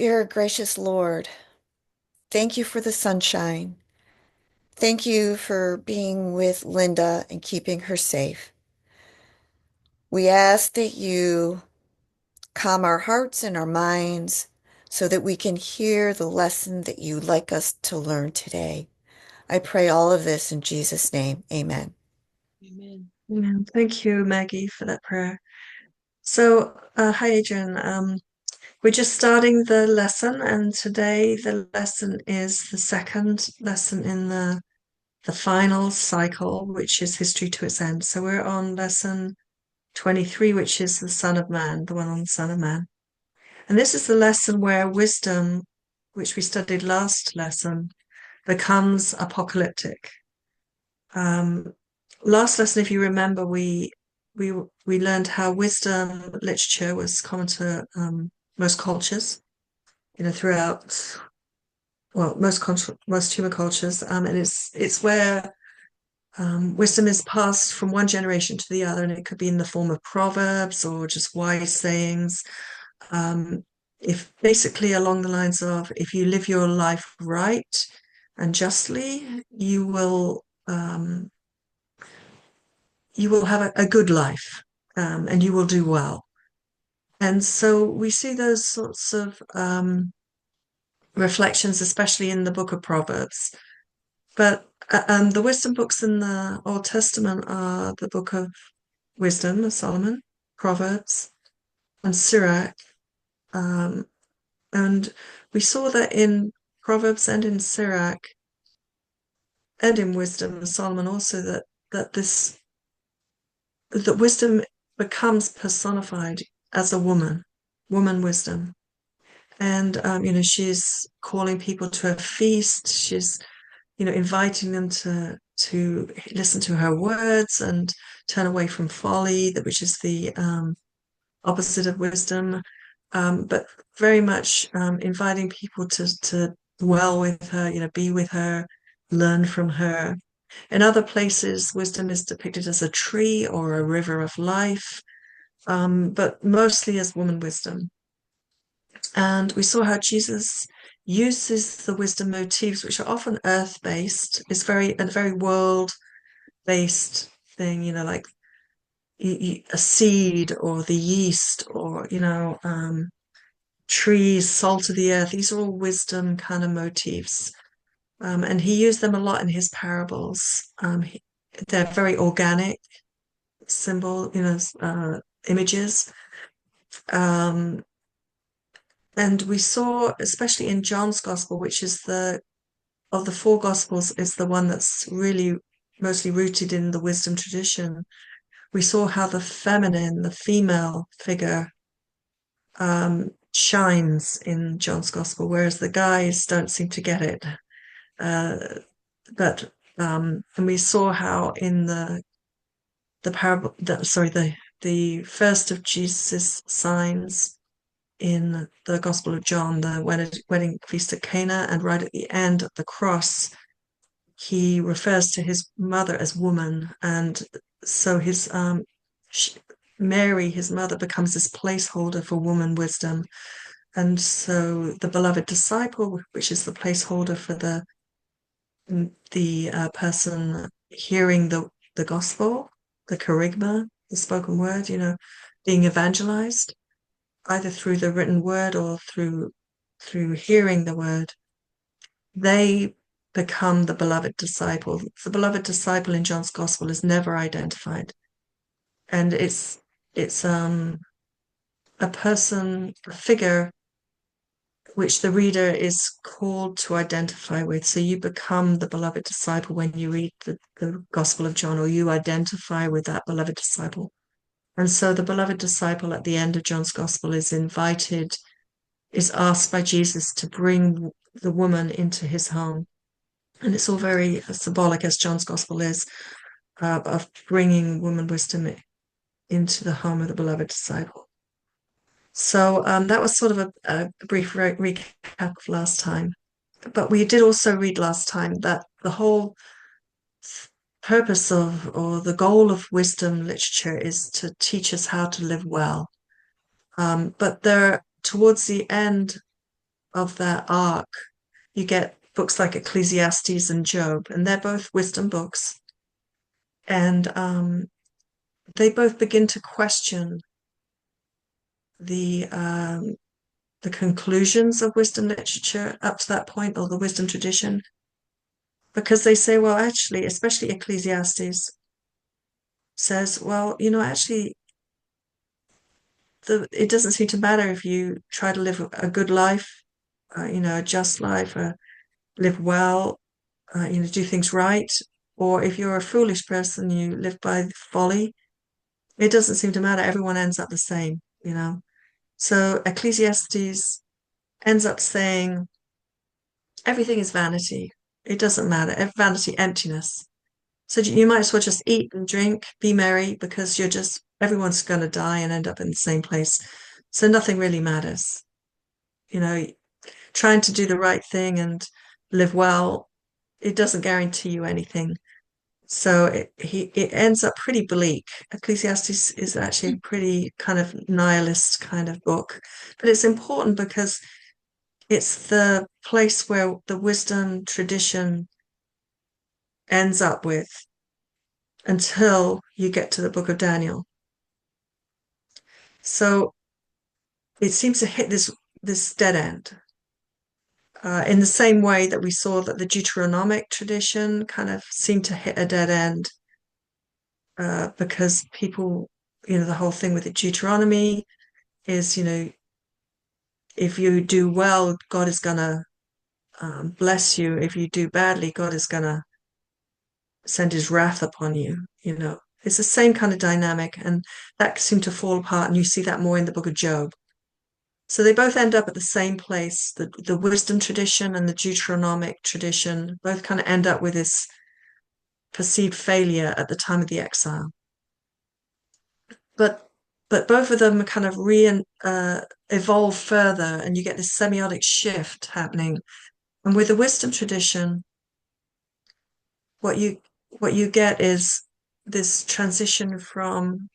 Dear gracious Lord, thank you for the sunshine. Thank you for being with Linda and keeping her safe. We ask that you calm our hearts and our minds so that we can hear the lesson that you'd like us to learn today. I pray all of this in Jesus' name. Amen. Amen. Amen. Thank you, Maggie, for that prayer. Hi, Adrian. We're just starting the lesson, and today the lesson is the second lesson in the final cycle, which is history to its end. So we're on lesson 23, which is the Son of Man, the one on the Son of Man. And this is the lesson where wisdom, which we studied last lesson, becomes apocalyptic. Um, Last lesson, if you remember, we we learned how wisdom literature was common to most cultures, throughout most human cultures, and it's where wisdom is passed from one generation to the other, and it could be in the form of proverbs or just wise sayings. Um, if basically along the lines of, if you live your life right and justly, you will have a good life, and you will do well. And so we see those sorts of reflections, especially in the book of Proverbs. But the wisdom books in the Old Testament are the book of wisdom of Solomon, Proverbs, and Sirach. Um, and we saw that in Proverbs and in Sirach and in wisdom of Solomon also that this that wisdom becomes personified as a woman wisdom. And she's calling people to a feast. She's inviting them to listen to her words and turn away from folly, which is the opposite of wisdom. But very much inviting people to dwell with her, be with her, learn from her. In other places, wisdom is depicted as a tree or a river of life, but mostly as woman wisdom. And we saw how Jesus uses the wisdom motifs, which are often earth-based. It's a very world-based thing, like a seed or the yeast or, trees, salt of the earth. These are all wisdom kind of motifs. And he used them a lot in his parables. They're very organic symbol, images. Um, and we saw, especially in John's Gospel, which is of the four Gospels, is the one that's really mostly rooted in the wisdom tradition. We saw how the feminine, the female figure, shines in John's Gospel, whereas the guys don't seem to get it. Uh, but and we saw how in the parable, the first of Jesus' signs in the Gospel of John, the wedding feast at Cana, and right at the end of the cross, he refers to his mother as woman, and so Mary, his mother, becomes this placeholder for woman wisdom, and so the beloved disciple, which is the placeholder for the person hearing the gospel, the kerygma, the spoken word, being evangelized either through the written word or through hearing the word, they become the beloved disciple. The beloved disciple in John's gospel is never identified, and it's a person, a figure which the reader is called to identify with. So you become the beloved disciple when you read the Gospel of John, or you identify with that beloved disciple. And so the beloved disciple at the end of John's Gospel is asked by Jesus to bring the woman into his home. And it's all very symbolic, as John's Gospel is, of bringing woman wisdom into the home of the beloved disciple. So that was sort of a brief recap of last time. But we did also read last time that the whole purpose of, or the goal of wisdom literature is to teach us how to live well. But towards the end of that arc, you get books like Ecclesiastes and Job, and they're both wisdom books. And they both begin to question the um, the conclusions of wisdom literature up to that point, or the wisdom tradition, because they say, well, actually, especially Ecclesiastes says, well, actually, it doesn't seem to matter if you try to live a good life, a just life, live well, do things right, or if you're a foolish person, you live by folly. It doesn't seem to matter. Everyone ends up the same. So Ecclesiastes ends up saying everything is vanity. It doesn't matter. Vanity, emptiness. So you might as well just eat and drink, be merry, because everyone's going to die and end up in the same place. So nothing really matters. You know, Trying to do the right thing and live well, it doesn't guarantee you anything. So it ends up pretty bleak. Ecclesiastes is actually a pretty kind of nihilist kind of book, but it's important because it's the place where the wisdom tradition ends up with until you get to the book of Daniel. So it seems to hit this dead end. In the same way that we saw that the Deuteronomic tradition kind of seemed to hit a dead end because people, the whole thing with the Deuteronomy is, if you do well, God is going to bless you. If you do badly, God is going to send his wrath upon you. It's the same kind of dynamic, and that seemed to fall apart. And you see that more in the book of Job. So they both end up at the same place. The wisdom tradition and the Deuteronomic tradition both kind of end up with this perceived failure at the time of the exile. But but both of them kind of evolve further, and you get this semiotic shift happening. And with the wisdom tradition, what you get is this transition from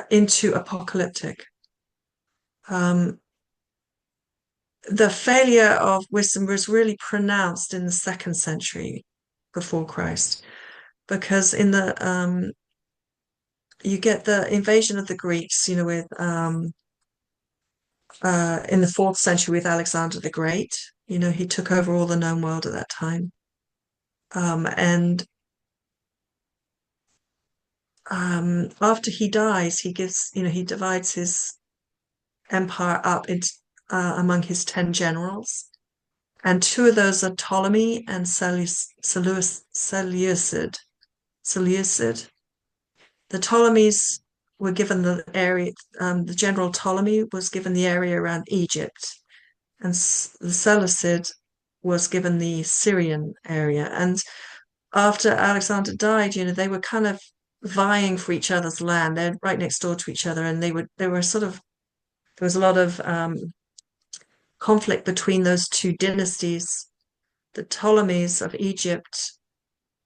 into apocalyptic. Um, the failure of wisdom was really pronounced in the second century before Christ, because you get the invasion of the Greeks, with in the fourth century with Alexander the Great. He took over all the known world at that time, and after he dies, he divides his empire up into among his 10 generals, and two of those are Ptolemy and Seleucid. Seleucid. The Ptolemies were given the area. The general Ptolemy was given the area around Egypt, and the Seleucid was given the Syrian area. And after Alexander died, they were kind of vying for each other's land. They're right next door to each other, and they were sort of there was a lot of conflict between those two dynasties. The Ptolemies of Egypt,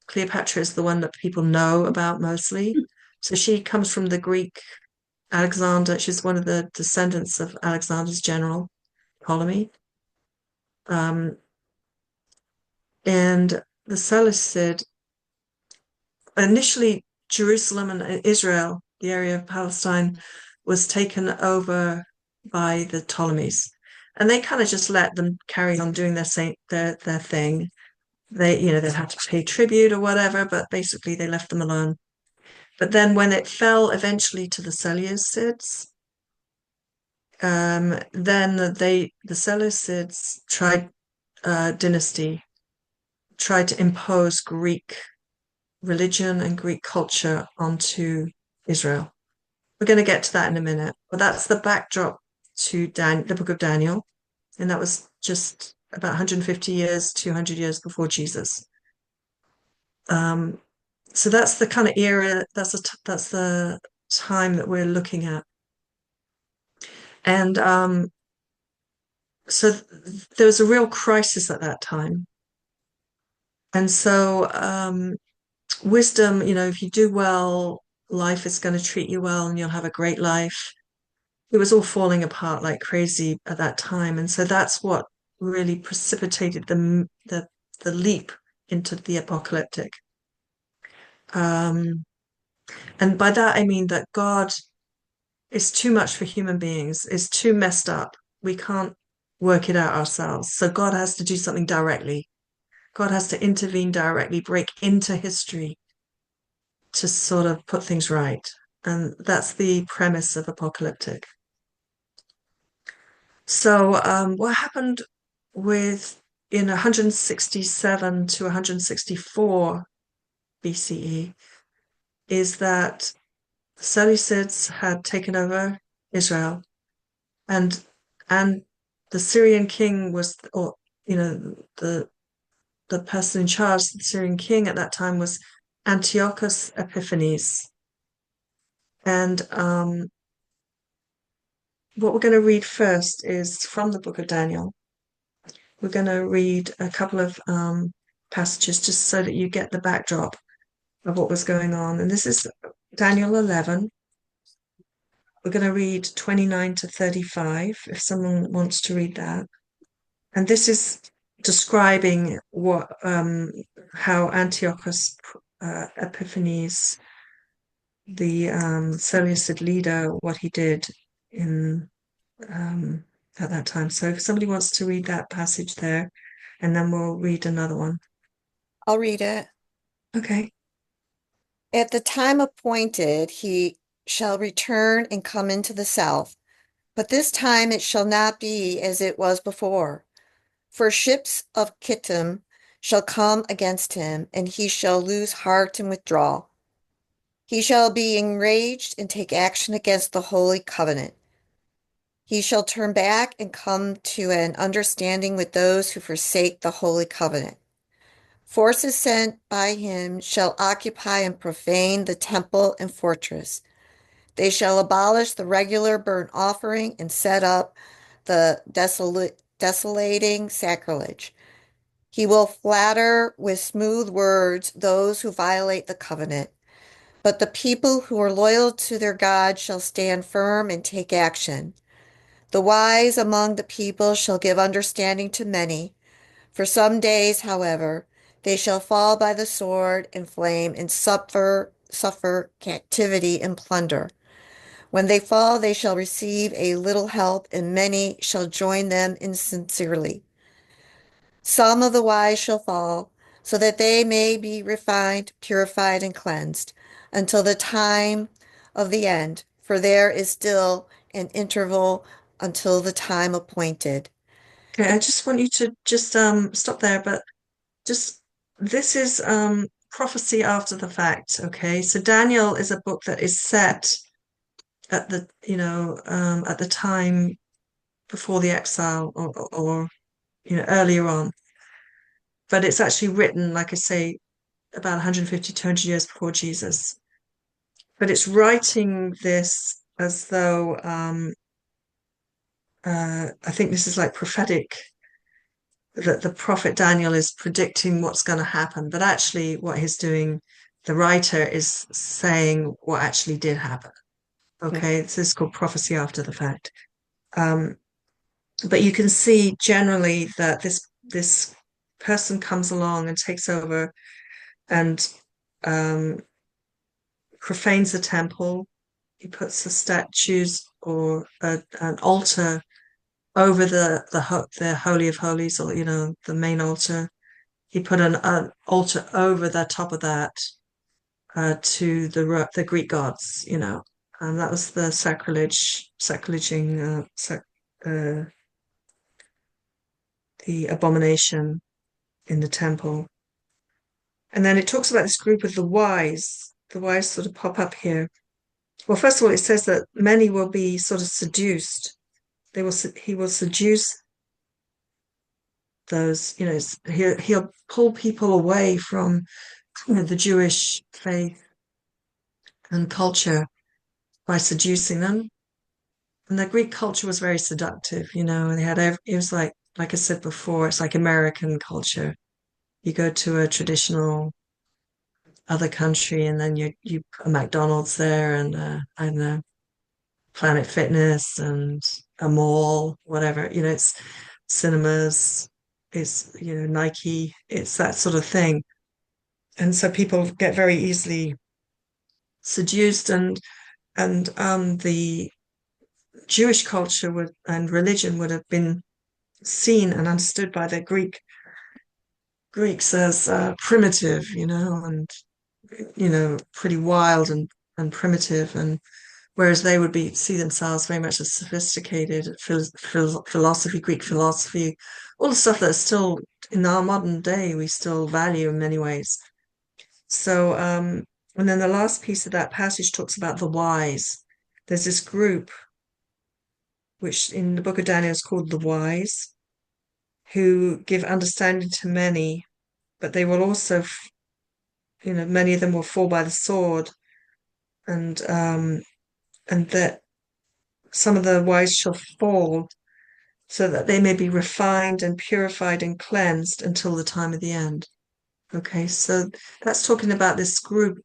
Cleopatra is the one that people know about mostly. So she comes from the Greek Alexander. She's one of the descendants of Alexander's general, Ptolemy. Um, and the Seleucid, initially Jerusalem and Israel, the area of Palestine, was taken over by the Ptolemies. And they kind of just let them carry on doing their thing. They had to pay tribute or whatever, but basically they left them alone. But then when it fell eventually to the Seleucids, then the Seleucids dynasty tried to impose Greek religion and Greek culture onto Israel. We're going to get to that in a minute, but that's the backdrop to the book of Daniel, and that was just about 150 years, 200 years before Jesus. Um, so that's the kind of era. That's the time that we're looking at, and so there was a real crisis at that time, and so wisdom. If you do well, life is going to treat you well, and you'll have a great life. it was all falling apart like crazy at that time. And so that's what really precipitated the leap into the apocalyptic. Um, and by that I mean that God is too much for human beings, is too messed up. We can't work it out ourselves. So God has to do something directly. God has to intervene directly, break into history to sort of put things right. And that's the premise of apocalyptic. So, what happened with in 167 to 164 BCE is that the Seleucids had taken over Israel, and and the Syrian king was, or the person in charge, the Syrian king at that time was Antiochus Epiphanes, and what we're going to read first is from the book of Daniel. We're going to read a couple of passages just so that you get the backdrop of what was going on. And this is Daniel 11. We're going to read 29 to 35, if someone wants to read that. And this is describing what how Antiochus Epiphanes, the Seleucid leader, what he did in um, at that time. So if somebody wants to read that passage there, and then we'll read another one. I'll read it. Okay. At the time appointed, he shall return and come into the south, but this time it shall not be as it was before. For ships of Kittim shall come against him, and he shall lose heart and withdraw. He shall be enraged and take action against the holy covenant. He shall turn back and come to an understanding with those who forsake the holy covenant. Forces sent by him shall occupy and profane the temple and fortress. They shall abolish the regular burnt offering and set up the desolating sacrilege. He will flatter with smooth words those who violate the covenant. But the people who are loyal to their God shall stand firm and take action. The wise among the people shall give understanding to many. For some days, however, they shall fall by the sword and flame and suffer captivity and plunder. When they fall, they shall receive a little help, and many shall join them insincerely. Some of the wise shall fall, so that they may be refined, purified, and cleansed, until the time of the end, for there is still an interval until the time appointed. Okay, I just want you to just stop there, but just this is prophecy after the fact, okay? So Daniel is a book that is set at the, at the time before the exile or earlier on. But it's actually written, like I say, about 150, 200 years before Jesus. But it's writing this as though I think this is like prophetic, that the prophet Daniel is predicting what's going to happen, but actually what he's doing, the writer is saying what actually did happen. Okay, this is called prophecy after the fact. Um, but you can see generally that this person comes along and takes over and um, profanes the temple. He puts the statues or an altar over the Holy of Holies, or the main altar. He put an altar over the top of that to the Greek gods, and that was the sacrileging, uh, the abomination in the temple. And then it talks about this group of the wise. The wise sort of pop up here. Well, first of all, it says that many will be sort of seduced. He will seduce those, he'll pull people away from the Jewish faith and culture by seducing them. And the Greek culture was very seductive, they had it was like I said before, it's like American culture. You go to a traditional other country and then you put a McDonald's there and I don't know, Planet Fitness and a mall, whatever, it's cinemas, it's, Nike, it's that sort of thing. And so people get very easily seduced and the Jewish culture would and religion would have been seen and understood by the Greeks as primitive, and pretty wild and primitive, and whereas they would be see themselves very much as sophisticated philosophy, Greek philosophy, all the stuff that's still in our modern day we still value in many ways. So, and then the last piece of that passage talks about the wise. There's this group, which in the book of Daniel is called the wise, who give understanding to many, but they will also, many of them will fall by the sword, and that some of the wise shall fall, so that they may be refined and purified and cleansed until the time of the end. Okay, so that's talking about this group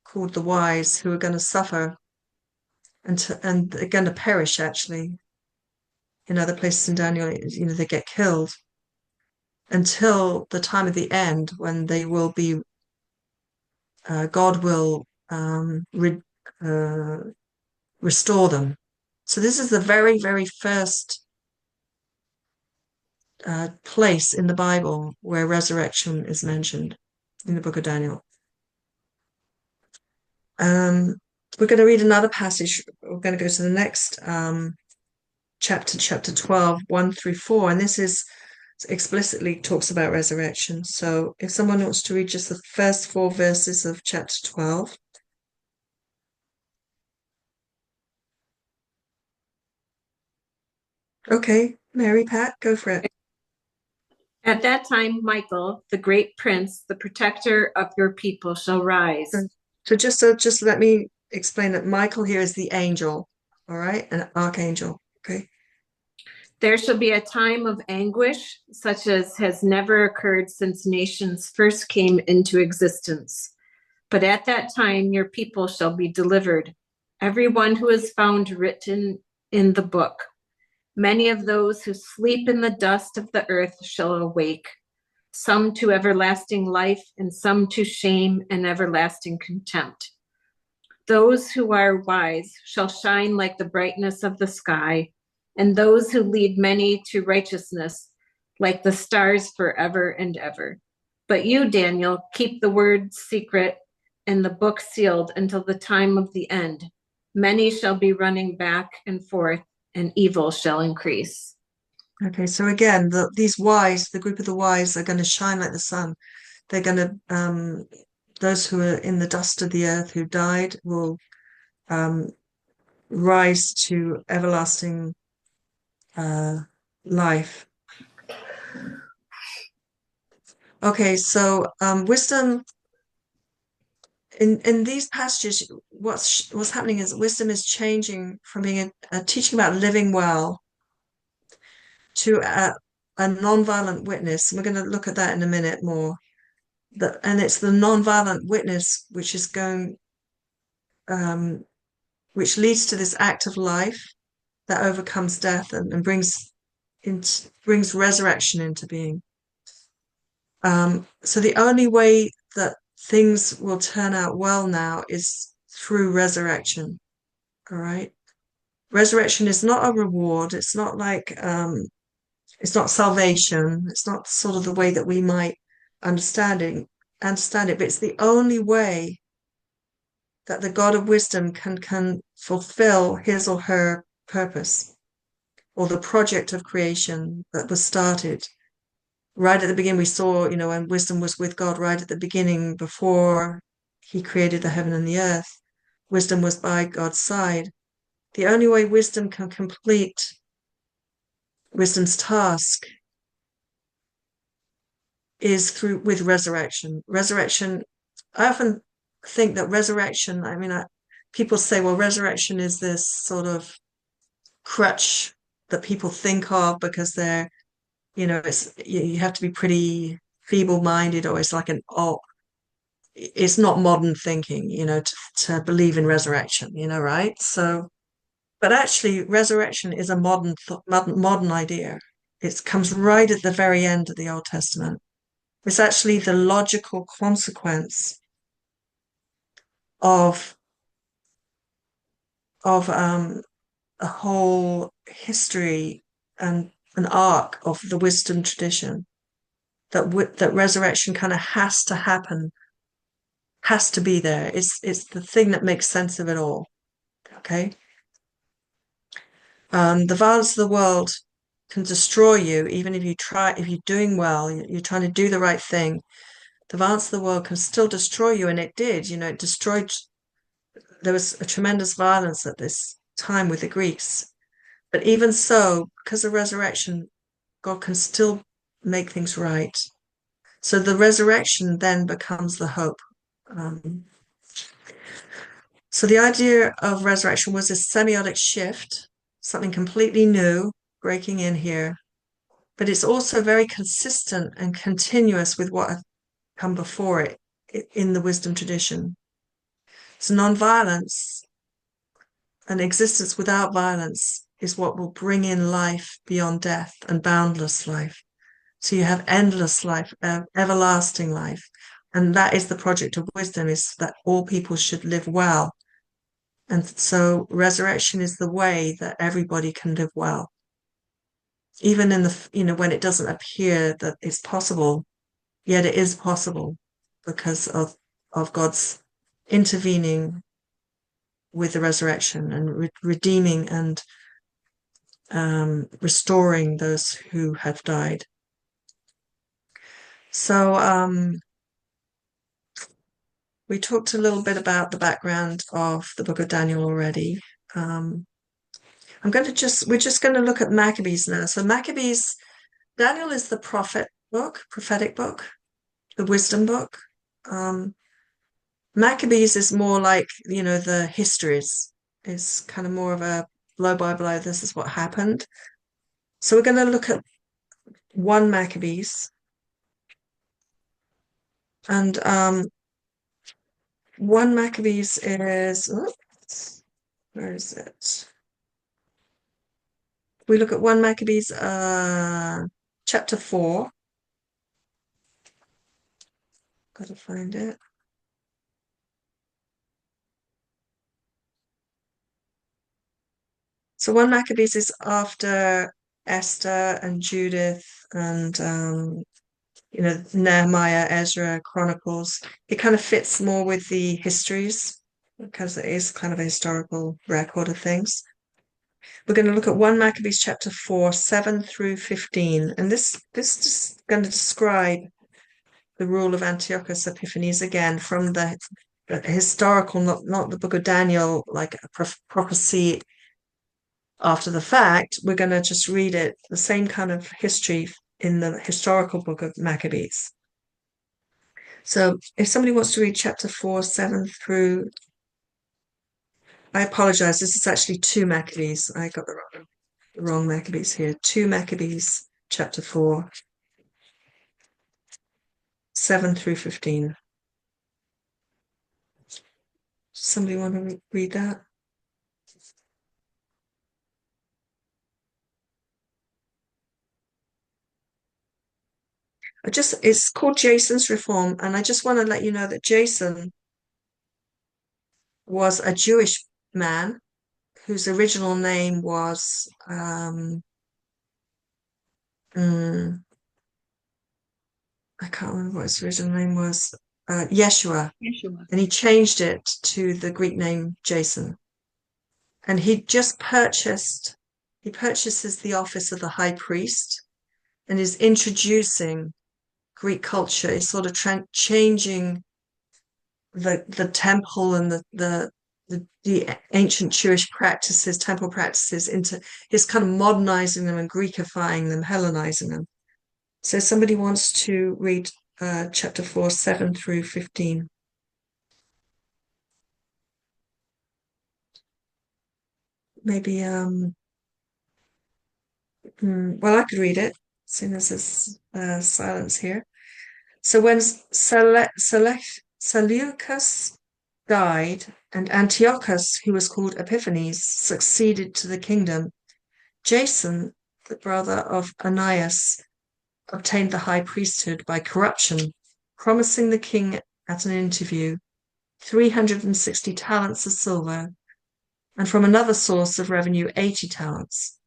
called the wise who are going to suffer and they're going to perish actually. In other places in Daniel, they get killed until the time of the end when they will be, God will uh, restore them. So this is the very, very first place in the Bible where resurrection is mentioned in the book of Daniel. We're going to read another passage. We're going to go to the next chapter 12, 1 through 4, and this is explicitly talks about resurrection. So if someone wants to read just the first 4 verses of chapter 12. Okay, Mary Pat, go for it. At that time, Michael, the great prince, the protector of your people, shall rise. So just let me explain that Michael here is the angel, all right, an archangel. Okay. There shall be a time of anguish, such as has never occurred since nations first came into existence. But at that time, your people shall be delivered, everyone who is found written in the book. Many of those who sleep in the dust of the earth shall awake, some to everlasting life, and some to shame and everlasting contempt. Those who are wise shall shine like the brightness of the sky, and those who lead many to righteousness like the stars forever and ever. But you, Daniel, keep the word secret and the book sealed until the time of the end. Many shall be running back and forth, and evil shall increase. Okay, so again, these wise, the group of the wise are going to shine like the sun. They're going to, those who are in the dust of the earth who died will um, rise to everlasting life. Okay, so wisdom in these passages, what's happening is wisdom is changing from being a teaching about living well to a non-violent witness. And we're going to look at that in a minute more. And it's the non-violent witness which is going, which leads to this act of life that overcomes death and brings resurrection into being. So the only way that things will turn out well now is through resurrection. All right. Resurrection is not a reward. It's not like it's not salvation. It's not sort of the way that we might understand it, but it's the only way that the God of wisdom can fulfill his or her purpose or the project of creation that was started. Right at the beginning, we saw, when wisdom was with God, right at the beginning, before he created the heaven and the earth, wisdom was by God's side. The only way wisdom can complete wisdom's task is with resurrection. Resurrection, I often think that resurrection, people say, well, resurrection is this sort of crutch that people think of because they're, you have to be pretty feeble-minded, or it's like it's not modern thinking, to believe in resurrection, right? So But actually, resurrection is a modern idea. It comes right at the very end of the Old Testament. It's actually the logical consequence of of a whole history and an arc of the wisdom tradition. That resurrection kind of has to happen, has to be there. It's the thing that makes sense of it all. Okay. The violence of the world can destroy you, even if you try, if you're doing well, you're trying to do the right thing. The violence of the world can still destroy you, and it did. It destroyed. There was a tremendous violence at this time with the Greeks, but even so, because of resurrection, God can still make things right. So the resurrection then becomes the hope. Um, so the idea of resurrection was a semiotic shift, something completely new breaking in here, but it's also very consistent and continuous with what had come before it in the wisdom tradition. So nonviolence, an existence without violence, is what will bring in life beyond death and boundless life. So you have endless life, everlasting life. And that is the project of wisdom, is that all people should live well. And so resurrection is the way that everybody can live well. Even in when it doesn't appear that it's possible, yet it is possible because of God's intervening with the resurrection and redeeming and restoring those who have died. So we talked a little bit about the background of the book of Daniel already. We're just going to look at Maccabees now. So Maccabees, Daniel is the prophetic book, the wisdom book. Maccabees is more like, the histories. It's kind of more of a blow by blow, this is what happened. So we're going to look at 1 Maccabees. And 1 Maccabees is, where is it? We look at 1 Maccabees, chapter 4. Got to find it. So 1 Maccabees is after Esther and Judith and Nehemiah, Ezra, Chronicles. It kind of fits more with the histories because it is kind of a historical record of things. We're going to look at 1 Maccabees chapter 4, 7 through 15. And this is going to describe the rule of Antiochus Epiphanes again from the historical, not the book of Daniel, like a prophecy after the fact. We're going to just read it, the same kind of history in the historical book of Maccabees. So if somebody wants to read chapter 4, 7 through, I apologize, this is actually 2 Maccabees. I got the wrong Maccabees here. 2 Maccabees, chapter 4, 7 through 15. Somebody want to read that? It's called Jason's Reform, and I just want to let you know that Jason was a Jewish man whose original name was I can't remember what his original name was, Yeshua, and he changed it to the Greek name Jason. And he purchases the office of the high priest and is introducing Greek culture, is sort of changing the temple and the ancient Jewish practices, temple practices, into his kind of modernizing them and Greekifying them, Hellenizing them. So somebody wants to read chapter 4, 7 through 15. Maybe, well, I could read it, as soon as there's silence here. So when Seleucus died, and Antiochus, who was called Epiphanes, succeeded to the kingdom. Jason, the brother of Ananias, obtained the high priesthood by corruption, promising the king at an interview 360 talents of silver, and from another source of revenue 80 talents.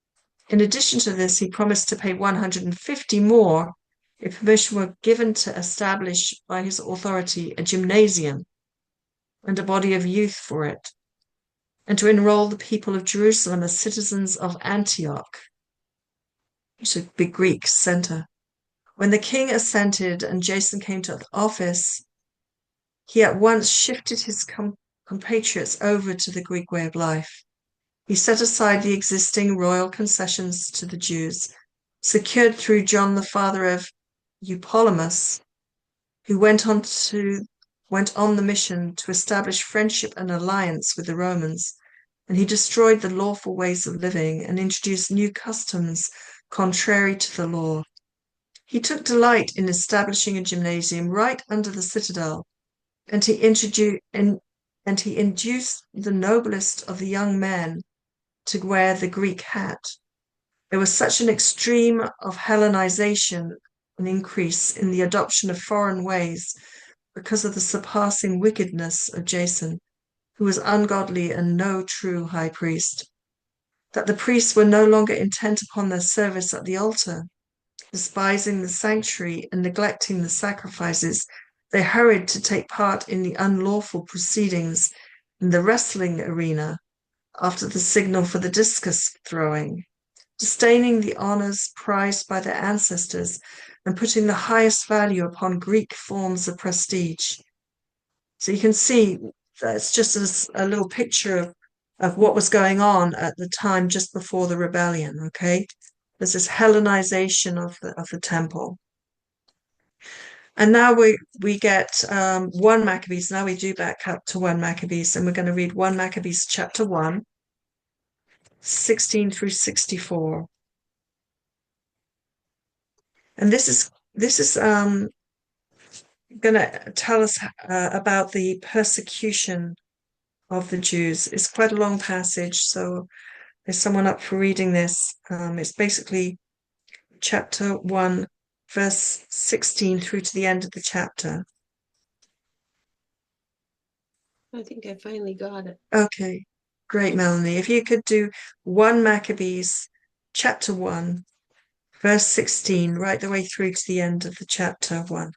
In addition to this, he promised to pay 150 more if permission were given to establish by his authority a gymnasium and a body of youth for it, and to enroll the people of Jerusalem as citizens of Antioch, which is a big Greek center. When the king assented and Jason came to office, he at once shifted his compatriots over to the Greek way of life. He set aside the existing royal concessions to the Jews, secured through John, the father of Eupolemus, who went on the mission to establish friendship and alliance with the Romans, and he destroyed the lawful ways of living and introduced new customs contrary to the law. He took delight in establishing a gymnasium right under the citadel, and he induced the noblest of the young men to wear the Greek hat. There was such an extreme of Hellenization, an increase in the adoption of foreign ways because of the surpassing wickedness of Jason, who was ungodly and no true high priest, that the priests were no longer intent upon their service at the altar. Despising the sanctuary and neglecting the sacrifices, they hurried to take part in the unlawful proceedings in the wrestling arena after the signal for the discus throwing, disdaining the honors prized by their ancestors and putting the highest value upon Greek forms of prestige. So you can see that it's just a little picture of what was going on at the time just before the rebellion, okay? There's this Hellenization of the temple. And now we get 1 Maccabees. Now we do back up to 1 Maccabees, and we're going to read 1 Maccabees chapter 1, 16 through 64. And this is going to tell us about the persecution of the Jews. It's quite a long passage, so there's someone up for reading this. It's basically chapter 1, verse 16 through to the end of the chapter. I think I finally got it. Okay, great, Melanie. If you could do 1 Maccabees chapter 1, verse 16, right the way through to the end of the chapter 1.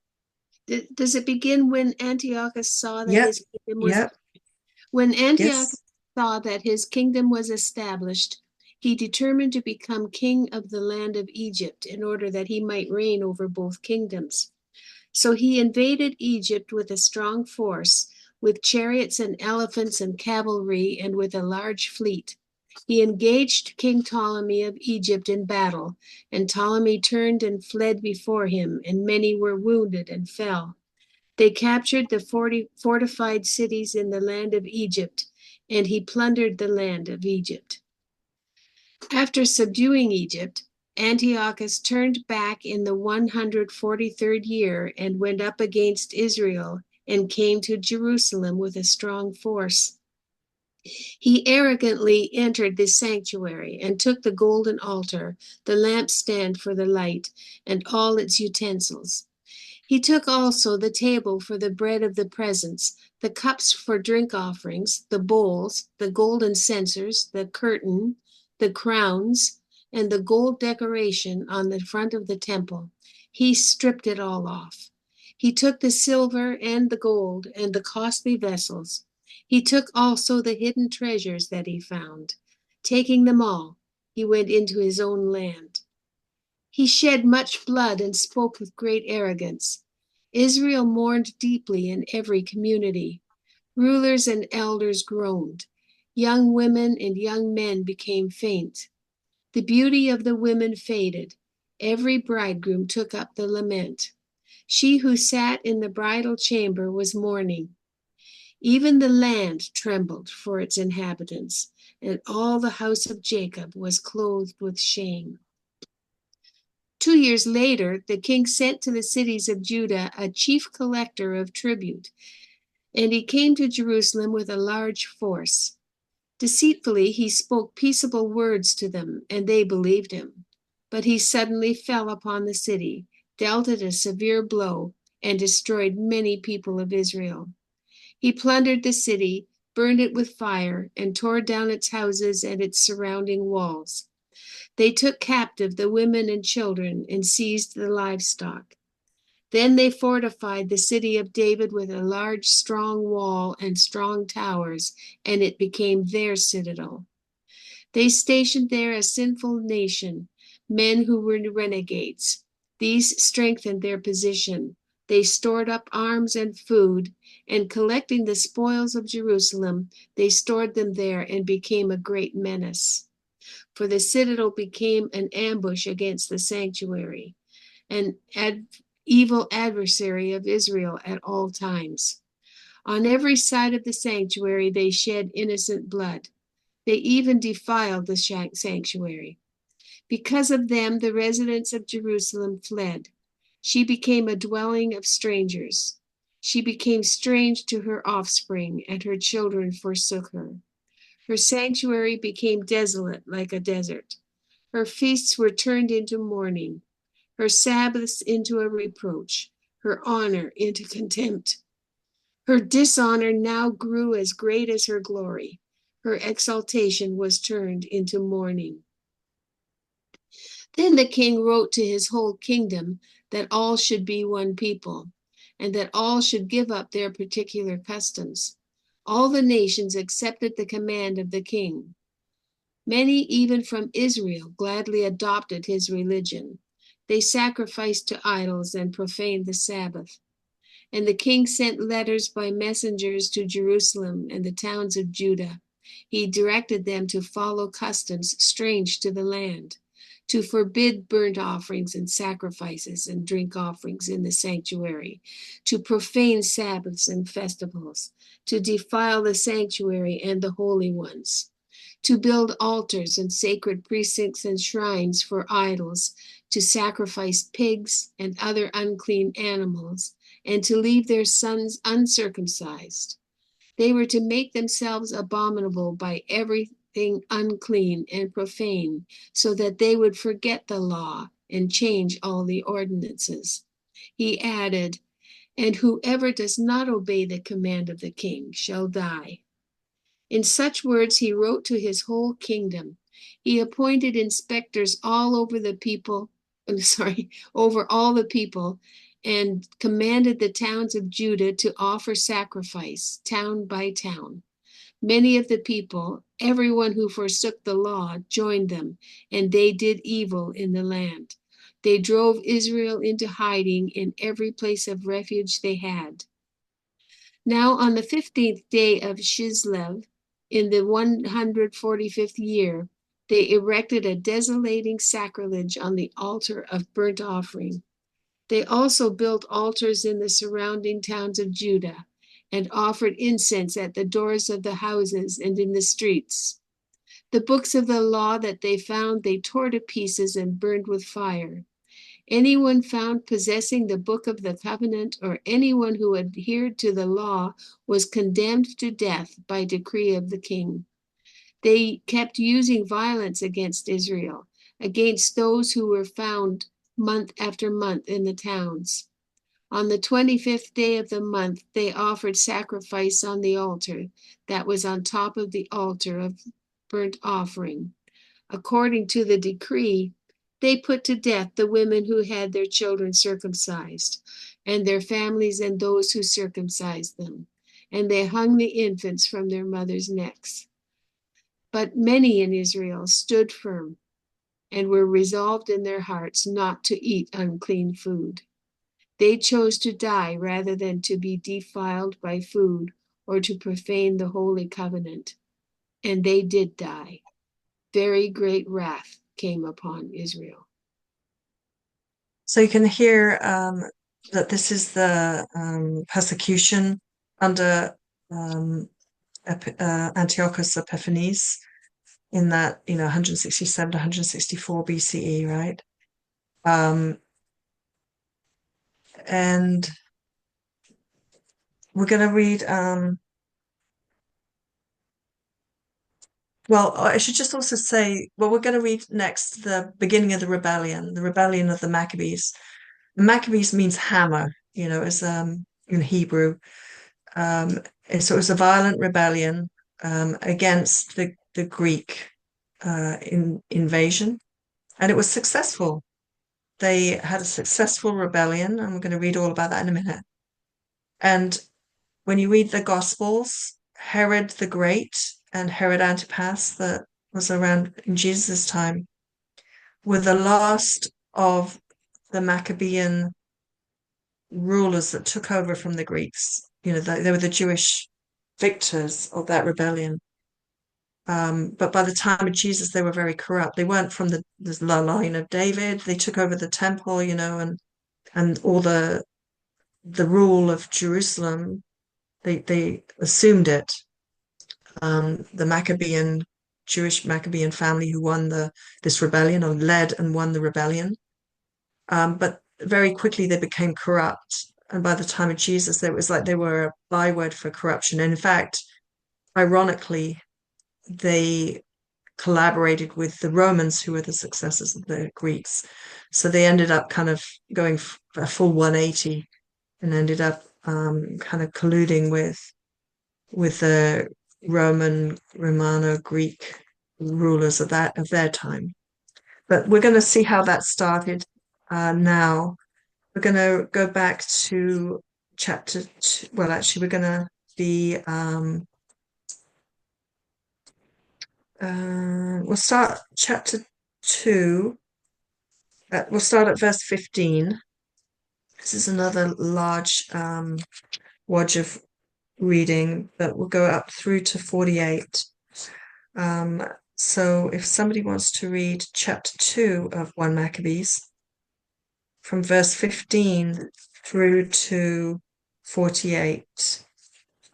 Does it begin when Antiochus saw that Yep, his kingdom was yep, when Antiochus yes. saw that his kingdom was established, he determined to become king of the land of Egypt in order that he might reign over both kingdoms. So he invaded Egypt with a strong force, with chariots and elephants and cavalry, and with a large fleet. He engaged King Ptolemy of Egypt in battle, and Ptolemy turned and fled before him, and many were wounded and fell. They captured the fortified cities in the land of Egypt, and he plundered the land of Egypt. After subduing Egypt, Antiochus turned back in the 143rd year and went up against Israel and came to Jerusalem with a strong force. He arrogantly entered the sanctuary and took the golden altar, the lampstand for the light, and all its utensils. He took also the table for the bread of the presence, the cups for drink offerings, the bowls, the golden censers, the curtain, the crowns, and the gold decoration on the front of the temple. He stripped it all off. He took the silver and the gold and the costly vessels. He took also the hidden treasures that he found. Taking them all, he went into his own land. He shed much blood and spoke with great arrogance. Israel mourned deeply in every community. Rulers and elders groaned. Young women and young men became faint. The beauty of the women faded. Every bridegroom took up the lament. She who sat in the bridal chamber was mourning. Even the land trembled for its inhabitants, and all the house of Jacob was clothed with shame. 2 years later, the king sent to the cities of Judah a chief collector of tribute. And he came to Jerusalem with a large force. Deceitfully, he spoke peaceable words to them, and they believed him. But he suddenly fell upon the city, dealt it a severe blow, and destroyed many people of Israel. He plundered the city, burned it with fire, and tore down its houses and its surrounding walls. They took captive the women and children and seized the livestock. Then they fortified the city of David with a large, strong wall and strong towers, and it became their citadel. They stationed there a sinful nation, men who were renegades. These strengthened their position. They stored up arms and food, and collecting the spoils of Jerusalem, they stored them there and became a great menace. For the citadel became an ambush against the sanctuary, an evil adversary of Israel at all times. On every side of the sanctuary, they shed innocent blood. They even defiled the sanctuary. Because of them, the residents of Jerusalem fled. She became a dwelling of strangers. She became strange to her offspring, and her children forsook her. Her sanctuary became desolate like a desert. Her feasts were turned into mourning, her Sabbaths into a reproach, her honor into contempt. Her dishonor now grew as great as her glory. Her exaltation was turned into mourning. Then the king wrote to his whole kingdom that all should be one people, and that all should give up their particular customs. All the nations accepted the command of the king. Many, even from Israel, gladly adopted his religion. They sacrificed to idols and profaned the Sabbath. And the king sent letters by messengers to Jerusalem and the towns of Judah. He directed them to follow customs strange to the land, to forbid burnt offerings and sacrifices and drink offerings in the sanctuary, to profane Sabbaths and festivals, to defile the sanctuary and the holy ones, to build altars and sacred precincts and shrines for idols, to sacrifice pigs and other unclean animals, and to leave their sons uncircumcised. They were to make themselves abominable by everything unclean and profane, so that they would forget the law and change all the ordinances. He added, and whoever does not obey the command of the king shall die. In such words he wrote to his whole kingdom. He appointed inspectors all over the people, over all the people, and commanded the towns of Judah to offer sacrifice, town by town. Many of the people, everyone who forsook the law, joined them, and they did evil in the land. They drove Israel into hiding in every place of refuge they had. Now on the 15th day of Chislev, in the 145th year, they erected a desolating sacrilege on the altar of burnt offering. They also built altars in the surrounding towns of Judah and offered incense at the doors of the houses and in the streets. The books of the law that they found, they tore to pieces and burned with fire. Anyone found possessing the book of the covenant or anyone who adhered to the law was condemned to death by decree of the king. They kept using violence against Israel, against those who were found month after month in the towns. On the 25th day of the month, they offered sacrifice on the altar that was on top of the altar of burnt offering. According to the decree, they put to death the women who had their children circumcised, and their families and those who circumcised them, and they hung the infants from their mothers' necks. But many in Israel stood firm and were resolved in their hearts not to eat unclean food. They chose to die rather than to be defiled by food or to profane the holy covenant. And they did die. Very great wrath came upon Israel. So you can hear that this is the persecution under Antiochus Epiphanes in that 167 to 164 BCE, right? And we're going to read, well, I should just also say, well, we're going to read next the beginning of the rebellion of the Maccabees. The Maccabees means hammer, as in Hebrew. And so it was a violent rebellion against the Greek invasion, and it was successful. They had a successful rebellion, and we're going to read all about that in a minute. And when you read the Gospels, Herod the Great and Herod Antipas, that was around in Jesus' time, were the last of the Maccabean rulers that took over from the Greeks. They were the Jewish victors of that rebellion. But by the time of Jesus, they were very corrupt. They weren't from the line of David. They took over the temple, and all the rule of Jerusalem. They assumed it. The Jewish Maccabean family who won this rebellion, or led and won the rebellion. But very quickly they became corrupt. And by the time of Jesus, it was like they were a byword for corruption. And in fact, ironically, they collaborated with the Romans, who were the successors of the Greeks. So they ended up kind of going a full 180 and ended up kind of colluding with the Romano-Greek rulers of their time. But we're going to see how that started now. We're going to go back to chapter 2. Well, actually, we're going to be we'll start chapter 2. We'll start at verse 15. This is another large wodge of reading, but we'll go up through to 48. So if somebody wants to read chapter 2 of 1 Maccabees, from verse 15 through to 48.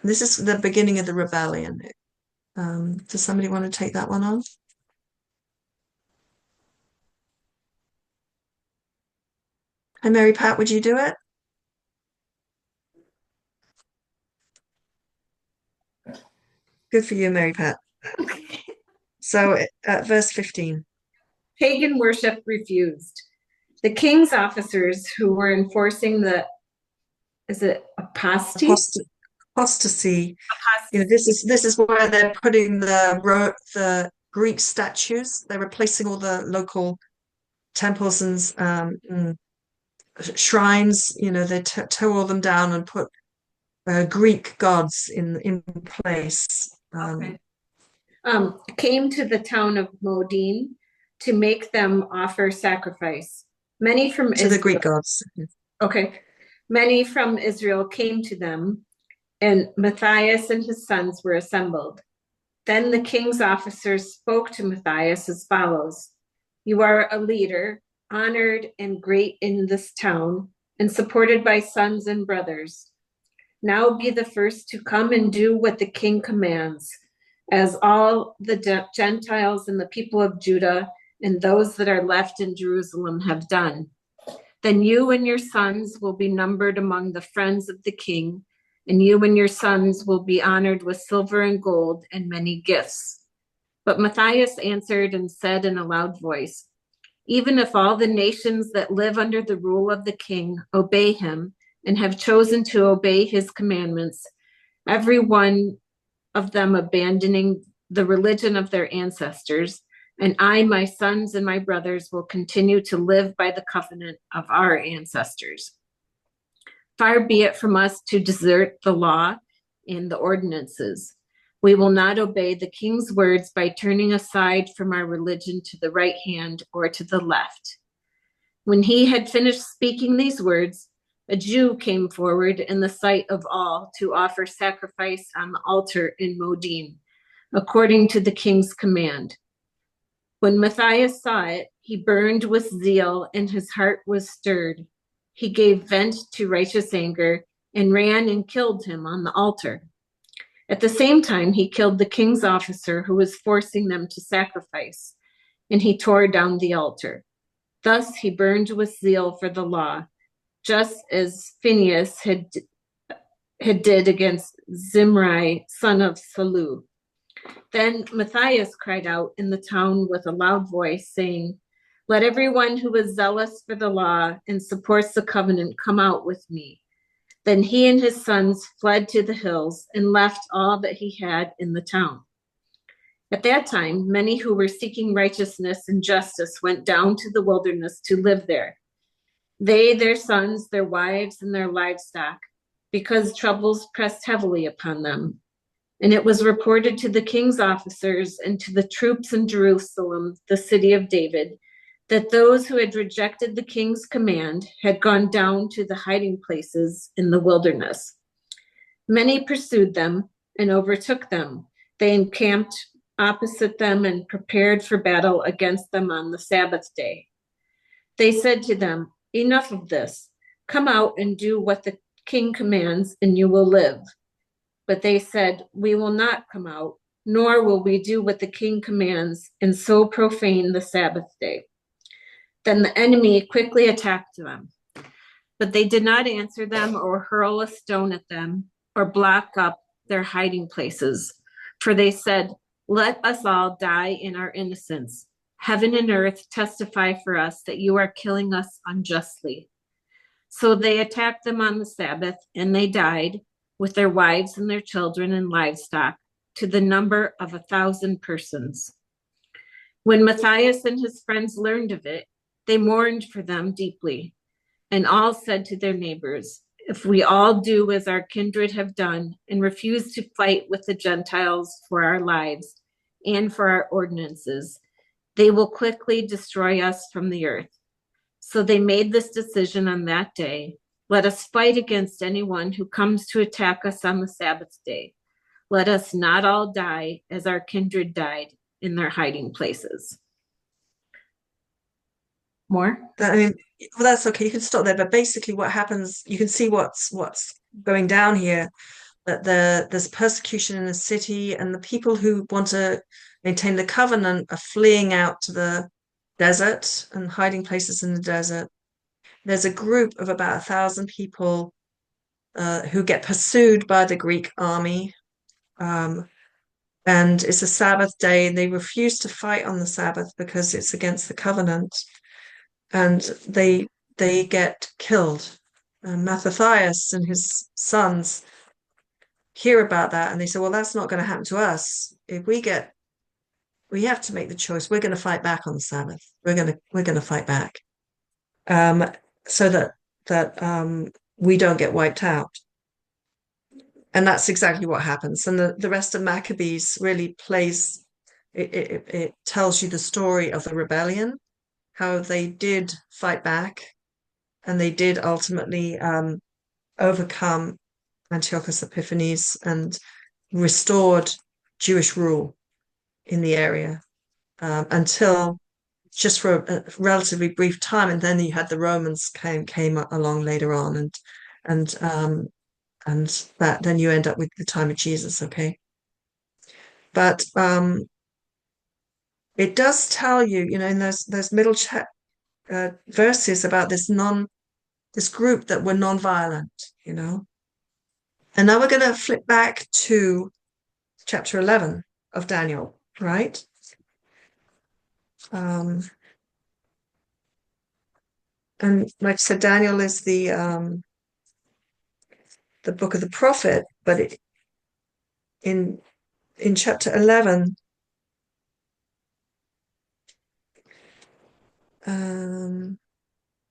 This is the beginning of the rebellion. Does somebody want to take that one on? Hi, Mary Pat, would you do it? Good for you, Mary Pat. So verse 15. Pagan worship refused. The king's officers who were enforcing is it apostasy? Apostasy. This is where they're putting the Greek statues. They're replacing all the local temples and shrines. They tore all them down and put Greek gods in place. Okay. Came to the town of Modin to make them offer sacrifice. Many from to the Greek gods. Okay. Many from Israel came to them, and Matthias and his sons were assembled. Then the king's officers spoke to Matthias as follows: You are a leader, honored and great in this town, and supported by sons and brothers. Now be the first to come and do what the king commands, as all the Gentiles and the people of Judah and those that are left in Jerusalem have done. Then you and your sons will be numbered among the friends of the king, and you and your sons will be honored with silver and gold and many gifts. But Matthias answered and said in a loud voice, Even if all the nations that live under the rule of the king obey him and have chosen to obey his commandments, every one of them abandoning the religion of their ancestors, and I, my sons and my brothers, will continue to live by the covenant of our ancestors. Far be it from us to desert the law and the ordinances. We will not obey the king's words by turning aside from our religion to the right hand or to the left. When he had finished speaking these words, a Jew came forward in the sight of all to offer sacrifice on the altar in Modin, according to the king's command. When Matthias saw it, he burned with zeal and his heart was stirred. He gave vent to righteous anger and ran and killed him on the altar. At the same time, he killed the king's officer who was forcing them to sacrifice, and he tore down the altar. Thus he burned with zeal for the law, just as Phinehas had had did against Zimri, son of Salu. Then Matthias cried out in the town with a loud voice, saying, "Let everyone who is zealous for the law and supports the covenant come out with me." Then he and his sons fled to the hills and left all that he had in the town. At that time, many who were seeking righteousness and justice went down to the wilderness to live there. They, their sons, their wives, and their livestock, because troubles pressed heavily upon them. And it was reported to the king's officers and to the troops in Jerusalem, the city of David, that those who had rejected the king's command had gone down to the hiding places in the wilderness. Many pursued them and overtook them. They encamped opposite them and prepared for battle against them on the Sabbath day. They said to them, "Enough of this. Come out and do what the king commands, and you will live." But they said, "We will not come out, nor will we do what the king commands, and so profane the Sabbath day." Then the enemy quickly attacked them. But they did not answer them or hurl a stone at them or block up their hiding places. For they said, "Let us all die in our innocence. Heaven and earth testify for us that you are killing us unjustly." So they attacked them on the Sabbath, and they died with their wives and their children and livestock, to the number of 1,000 persons. When Matthias and his friends learned of it, they mourned for them deeply, and all said to their neighbors, "If we all do as our kindred have done and refuse to fight with the Gentiles for our lives and for our ordinances, they will quickly destroy us from the earth." So they made this decision on that day: "Let us fight against anyone who comes to attack us on the Sabbath day. Let us not all die as our kindred died in their hiding places." More? I mean, well, that's okay. You can stop there. But basically, what happens? You can see what's going down here. That there's persecution in the city, and the people who want to maintain the covenant are fleeing out to the desert and hiding places in the desert. There's a group of about 1,000 people who get pursued by the Greek army. And it's a Sabbath day, and they refuse to fight on the Sabbath because it's against the covenant. And they get killed. Mattathias and his sons hear about that, and they say, "Well, that's not going to happen to us. If we have to make the choice. We're going to fight back on the Sabbath. We're going to fight back, um, so that we don't get wiped out." And that's exactly what happens. And the rest of Maccabees really plays. It tells you the story of the rebellion, how they did fight back, and they did ultimately overcome Antiochus Epiphanes and restored Jewish rule in the area until just for a relatively brief time, and then you had the Romans came along later on, and that then you end up with the time of Jesus. Okay, but it does tell you, in those middle verses about this group that were non-violent. And now we're going to flip back to chapter 11 of Daniel, right? And like I said, Daniel is the book of the prophet, but in chapter 11,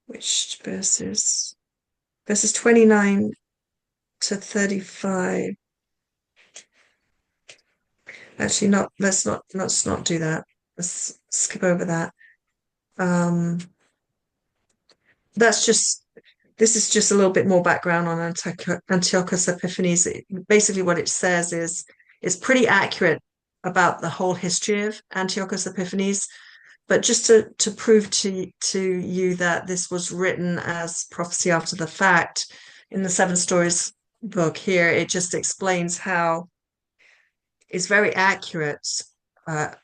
which verses 29 to 35. Actually, let's not do that. Let's skip over that. This is just a little bit more background on Antiochus Epiphanes. Basically, what it says is it's pretty accurate about the whole history of Antiochus Epiphanes, but just to prove to you that this was written as prophecy after the fact, in the Seven Stories book here, it just explains how it's very accurate,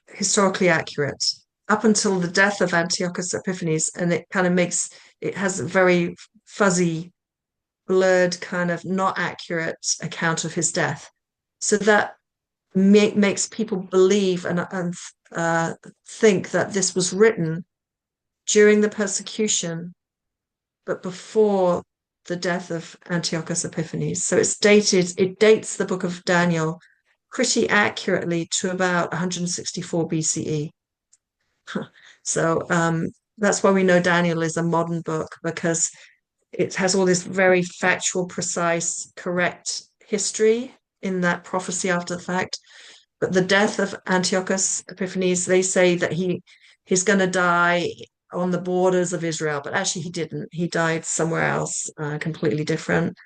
historically accurate, up until the death of Antiochus Epiphanes, and it has a very fuzzy blurred, kind of not accurate account of his death. So that makes people believe and think that this was written during the persecution, but before the death of Antiochus Epiphanes. So it dates the book of Daniel pretty accurately to about 164 BCE. So that's why we know Daniel is a modern book, because it has all this very factual, precise, correct history in that prophecy after the fact. But the death of Antiochus Epiphanes, they say that he's going to die on the borders of Israel, but actually he didn't. He died somewhere else, completely different.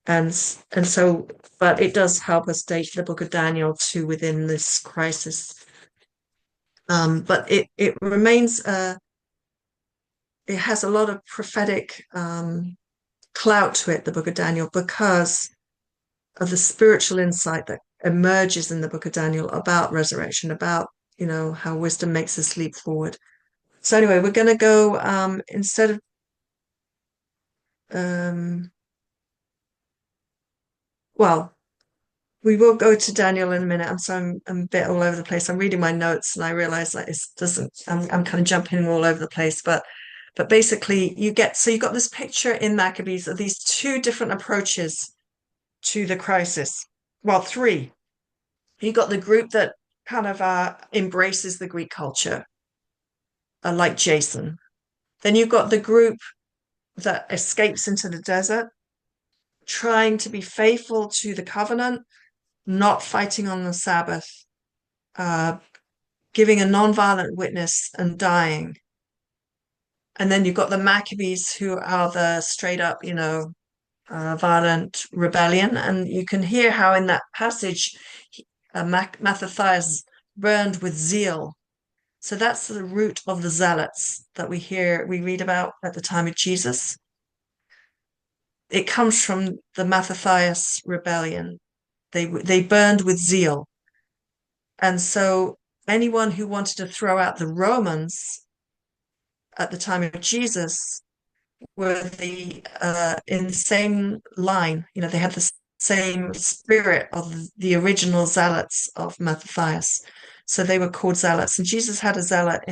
And so, but it does help us date the book of Daniel to within this crisis. But it remains, it has a lot of prophetic clout to it, the book of Daniel, because of the spiritual insight that emerges in the book of Daniel about resurrection, about, how wisdom makes us leap forward. So anyway, we're going to go instead of well, we will go to Daniel in a minute. I'm a bit all over the place. I'm reading my notes and I realize that it doesn't. I'm kind of jumping all over the place, but basically you got this picture in Maccabees of these two different approaches to the crisis. Well, three. You got the group that kind of embraces the Greek culture, like Jason. Then you've got the group that escapes into the desert, trying to be faithful to the covenant, not fighting on the Sabbath, uh, giving a nonviolent witness and dying. And then you've got the Maccabees, who are the straight up, violent rebellion. And you can hear how in that passage, Mattathias burned with zeal. So that's the root of the zealots that we read about at the time of Jesus. It comes from the Mattathias rebellion. They burned with zeal. And so anyone who wanted to throw out the Romans at the time of Jesus were in the same line. They had the same spirit of the original zealots of Mattathias. So they were called zealots. And Jesus had a zealot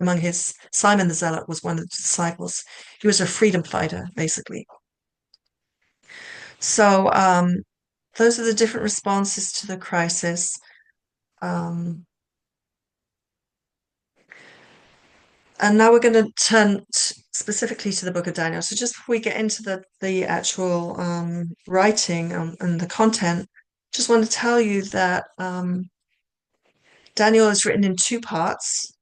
among his, Simon the Zealot was one of the disciples. He was a freedom fighter, basically. So those are the different responses to the crisis. And now we're going to turn specifically to the book of Daniel. So just before we get into the actual writing and the content, just want to tell you that Daniel is written in two parts.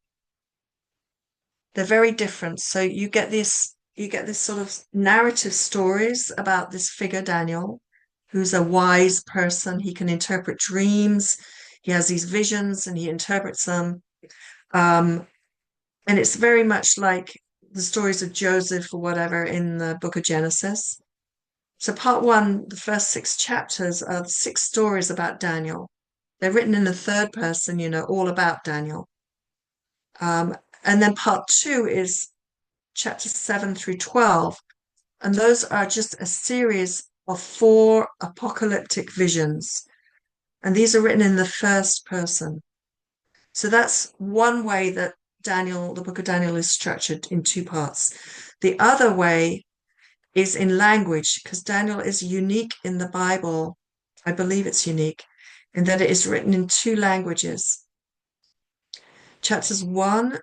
They're very different. So you get this sort of narrative stories about this figure, Daniel, who's a wise person. He can interpret dreams. He has these visions and he interprets them. And it's very much like the stories of Joseph or whatever in the book of Genesis. So part one, the first 6 chapters are 6 stories about Daniel. They're written in the third person, all about Daniel. And then part 2 is chapters 7 through 12. And those are just a series of 4 apocalyptic visions. And these are written in the first person. So that's one way that the book of Daniel is structured in 2 parts. The other way is in language, because Daniel is unique in the Bible. I believe it's unique in that it is written in 2 languages. Chapters 1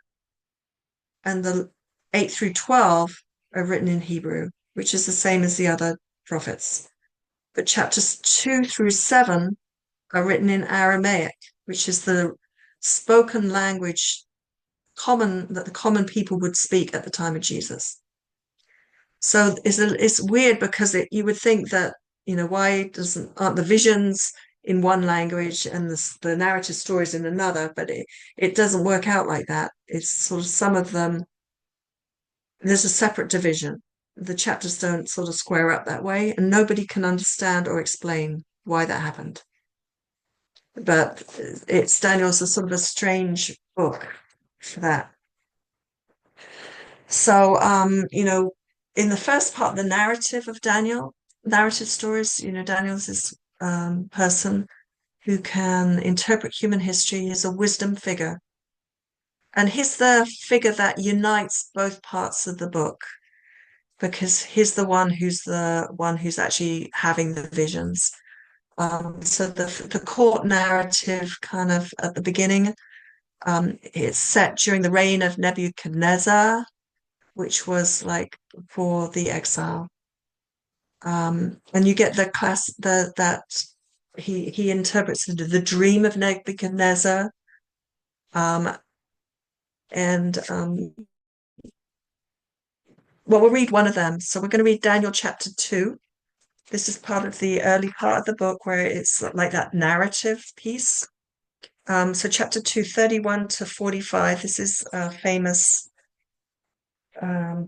and the 8 through 12 are written in Hebrew, which is the same as the other prophets. But chapters 2 through 7 are written in Aramaic, which is the spoken language that the common people would speak at the time of Jesus. So it's weird because you would think that, why aren't the visions in one language and the narrative stories in another, but it doesn't work out like that. It's sort of some of them, there's a separate division. The chapters don't sort of square up that way, and nobody can understand or explain why that happened. But Daniel's a sort of a strange book for that. So, in the first part, the narrative of Daniel, narrative stories. Daniel's this person who can interpret human history. He's a wisdom figure. And he's the figure that unites both parts of the book because he's the one who's actually having the visions. So the court narrative kind of at the beginning, it's set during the reign of Nebuchadnezzar, which was like before the exile. And you get the class that he interprets the dream of Nebuchadnezzar, um, and well, we'll read one of them. So we're going to read Daniel chapter 2. This is part of the early part of the book where it's like that narrative piece. So chapter 2, 31 to 45. This is a famous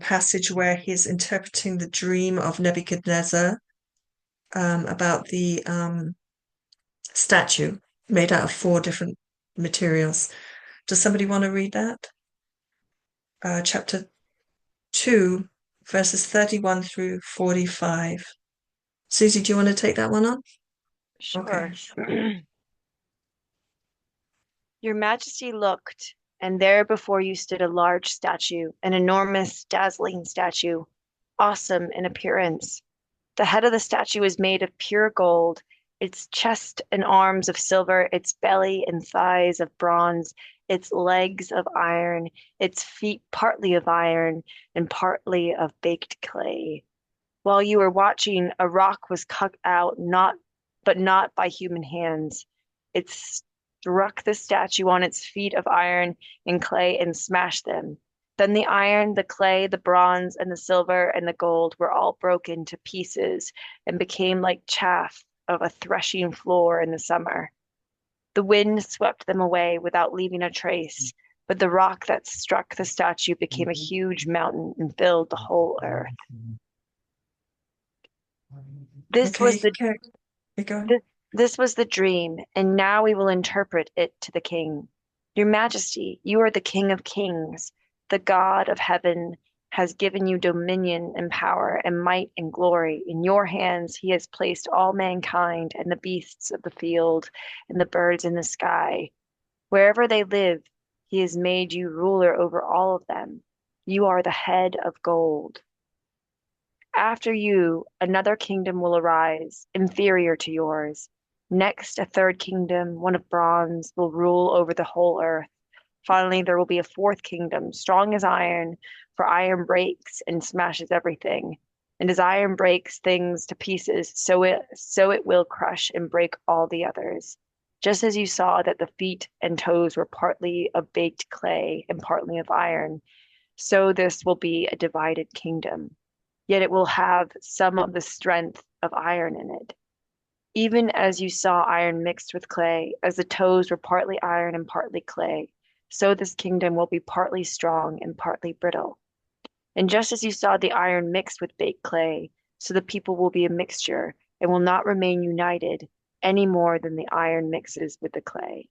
passage where he's interpreting the dream of Nebuchadnezzar about the statue made out of 4 different materials. Does somebody want to read that? Chapter 2, verses 31 through 45. Susie, do you want to take that one on? Sure. Okay. Your Majesty looked, and there before you stood a large statue, an enormous, dazzling statue, awesome in appearance. The head of the statue is made of pure gold, its chest and arms of silver, its belly and thighs of bronze, its legs of iron, its feet partly of iron and partly of baked clay. While you were watching, a rock was cut out, not by human hands. It struck the statue on its feet of iron and clay and smashed them. Then the iron, the clay, the bronze, and the silver and the gold were all broken to pieces and became like chaff of a threshing floor in the summer. The wind swept them away without leaving a trace, but the rock that struck the statue became a huge mountain and filled the whole earth. This was Okay, the go. This was the dream, and now we will interpret it to the king. Your Majesty, you are the King of Kings. The God of heaven has given you dominion and power and might and glory. In your hands he has placed all mankind and the beasts of the field and the birds in the sky. Wherever they live, he has made you ruler over all of them. You are the head of gold. After you, another kingdom will arise, inferior to yours. Next, a third kingdom, one of bronze, will rule over the whole earth. Finally, there will be a fourth kingdom, strong as iron, for iron breaks and smashes everything. And as iron breaks things to pieces, so it will crush and break all the others. Just as you saw that the feet and toes were partly of baked clay and partly of iron, so this will be a divided kingdom. Yet it will have some of the strength of iron in it. Even as you saw iron mixed with clay, as the toes were partly iron and partly clay, so this kingdom will be partly strong and partly brittle. And just as you saw the iron mixed with baked clay, so the people will be a mixture and will not remain united any more than the iron mixes with the clay.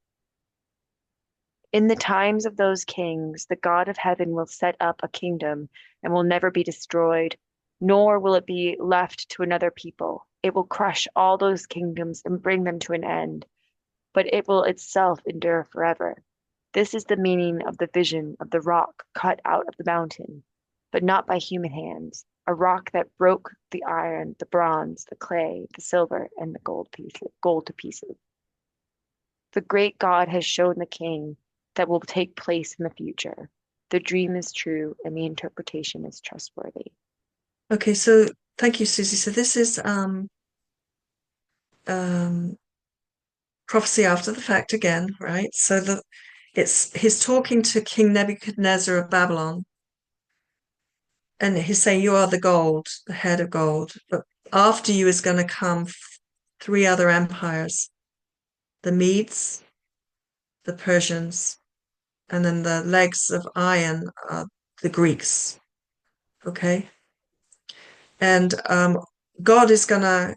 In the times of those kings, the God of heaven will set up a kingdom and will never be destroyed, nor will it be left to another people. It will crush all those kingdoms and bring them to an end, but it will itself endure forever. This is the meaning of the vision of the rock cut out of the mountain, but not by human hands, a rock that broke the iron, the bronze, the clay, the silver, and the gold to pieces. The great God has shown the king that will take place in the future. The dream is true and the interpretation is trustworthy. Okay, so thank you, Susie. So this is prophecy after the fact again, right? So he's talking to King Nebuchadnezzar of Babylon, and he's saying, "You are the gold, the head of gold, but after you is going to come 3 other empires: the Medes, the Persians, and then the legs of iron are the Greeks." Okay, and God is going to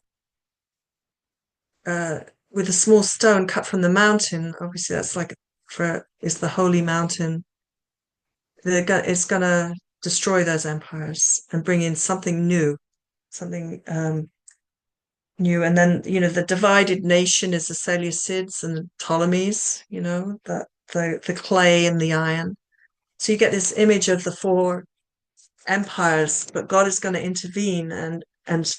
with a small stone cut from the mountain. Obviously, that's is the holy mountain. It's going to destroy those empires and bring in something new, something new. And then, the divided nation is the Seleucids and the Ptolemies, the clay and the iron. So you get this image of the four empires, but God is going to intervene and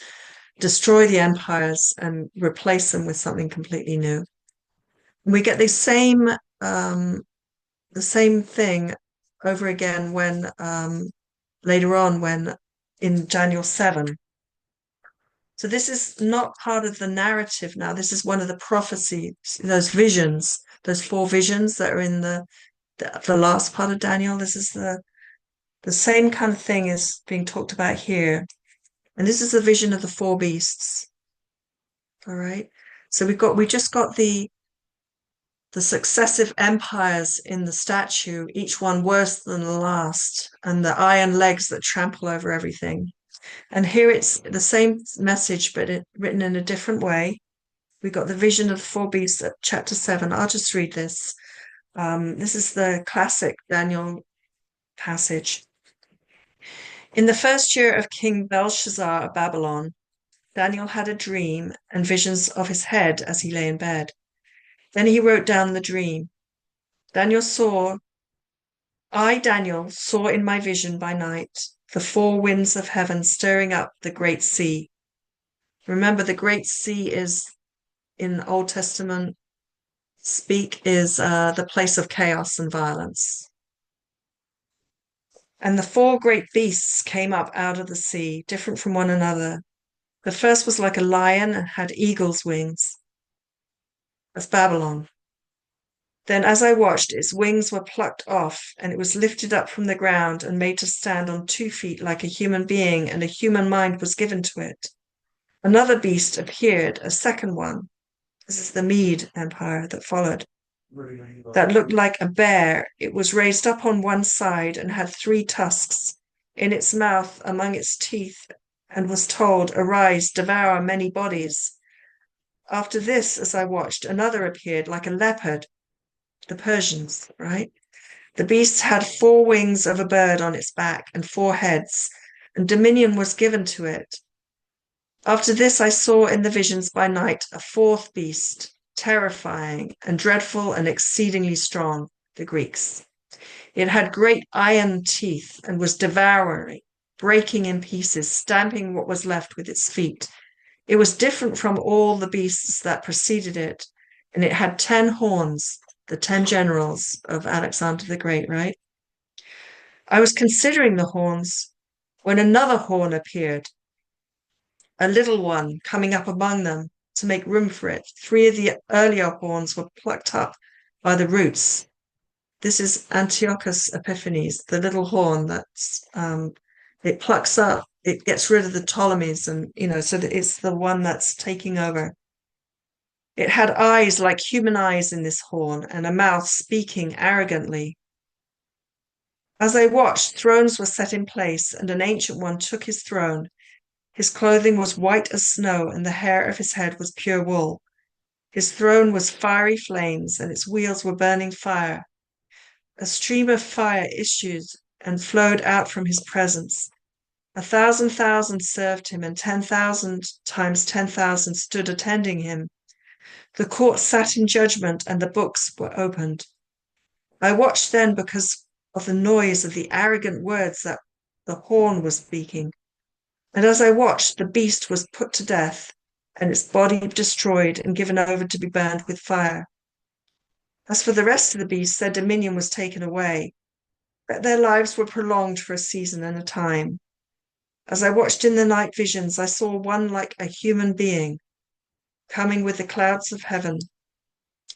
destroy the empires and replace them with something completely new. And we get the same thing over again when later on when in Daniel 7. So this is not part of the narrative now. This is one of the prophecies, those visions, those four visions that are in the last part of Daniel. This is the same kind of thing is being talked about here. And this is the vision of the four beasts. All right. So we just got the successive empires in the statue, each one worse than the last, and the iron legs that trample over everything. And here it's the same message, but written in a different way. We got the vision of the four beasts at chapter 7. I'll just read this. This is the classic Daniel passage. In the first year of King Belshazzar of Babylon, Daniel had a dream and visions of his head as he lay in bed. Then he wrote down the dream. Daniel, saw in my vision by night the four winds of heaven stirring up the great sea. Remember, the great sea is, in Old Testament speak, is the place of chaos and violence. And the four great beasts came up out of the sea, different from one another. The first was like a lion and had eagle's wings. That's Babylon. Then, as I watched, its wings were plucked off, and it was lifted up from the ground and made to stand on 2 feet like a human being, and a human mind was given to it. Another beast appeared, a second one. This is the Mede Empire that followed. That looked like a bear. It was raised up on one side and had 3 tusks in its mouth among its teeth, and was told, "Arise, devour many bodies." After this, as I watched, another appeared like a leopard. The Persians, right? The beast had 4 wings of a bird on its back and 4 heads, and dominion was given to it. After this, I saw in the visions by night a 4th beast, terrifying and dreadful and exceedingly strong, the Greeks. It had great iron teeth and was devouring, breaking in pieces, stamping what was left with its feet. It was different from all the beasts that preceded it, and it had 10 horns, the 10 generals of Alexander the Great, right? I was considering the horns when another horn appeared, a little one coming up among them to make room for it. 3 of the earlier horns were plucked up by the roots. This is Antiochus Epiphanes, the little horn that's it plucks up, it gets rid of the Ptolemies, and so that it's the one that's taking over. It had eyes like human eyes in this horn, and a mouth speaking arrogantly. As I watched, thrones were set in place, and an ancient one took his throne. His clothing was white as snow, and the hair of his head was pure wool. His throne was fiery flames, and its wheels were burning fire. A stream of fire issued and flowed out from his presence. 1,000,000 served him, and 10,000 times 10,000 stood attending him. The court sat in judgment, and the books were opened. I watched then because of the noise of the arrogant words that the horn was speaking. And as I watched, the beast was put to death, and its body destroyed and given over to be burned with fire. As for the rest of the beasts, their dominion was taken away, but their lives were prolonged for a season and a time. As I watched in the night visions, I saw one like a human being coming with the clouds of heaven,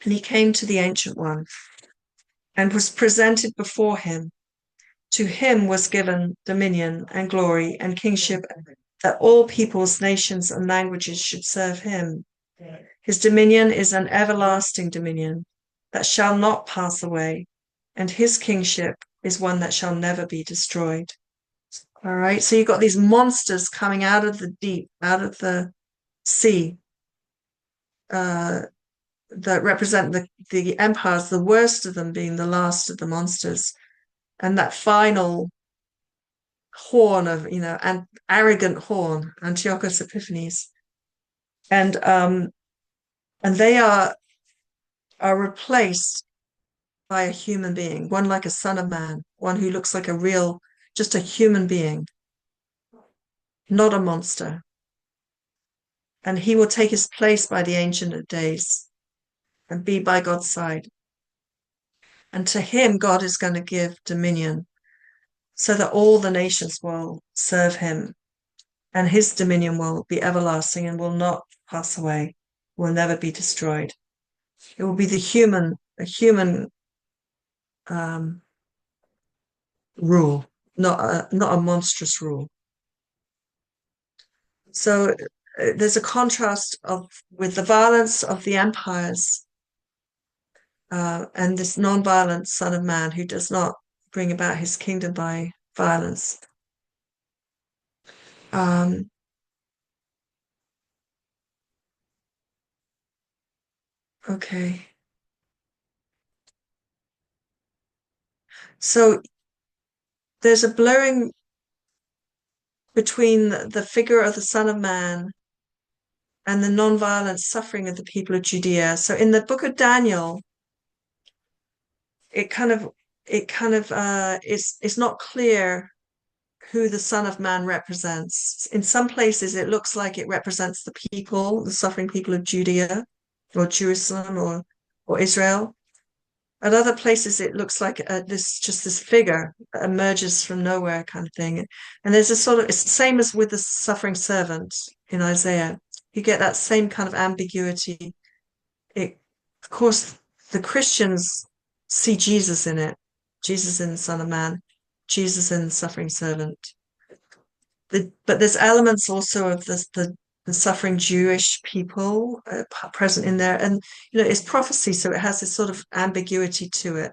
and he came to the Ancient One and was presented before him. To him was given dominion and glory and kingship, that all peoples, nations, and languages should serve him. His dominion is an everlasting dominion that shall not pass away, and his kingship is one that shall never be destroyed. All right, so you've got these monsters coming out of the deep, out of the sea, that represent the empires, the worst of them being the last of the monsters. And that final horn of, an arrogant horn, Antiochus Epiphanes. and um, and they are replaced by a human being, one like a son of man, one who looks like a real, just a human being, not a monster. And he will take his place by the Ancient of Days and be by God's side. And to him, God is going to give dominion so that all the nations will serve him, and his dominion will be everlasting and will not pass away, will never be destroyed. It will be a human um, rule, not a monstrous rule. So there's a contrast with the violence of the empires and this non-violent Son of Man who does not bring about his kingdom by violence. Um, okay. So there's a blurring between the figure of the Son of Man and the non-violent suffering of the people of Judea. So in the book of Daniel, it kind of it's not clear who the Son of Man represents. In some places, it looks like it represents the people, the suffering people of Judea or Jerusalem or Israel. At other places, it looks like this figure that emerges from nowhere kind of thing. And there's a sort of, it's the same as with the suffering servant in Isaiah. You get that same kind of ambiguity. Of course, the Christians see Jesus in it, Jesus in the Son of Man, Jesus in the suffering servant. But there's elements also of the suffering Jewish people present in there, and it's prophecy, so it has this sort of ambiguity to it.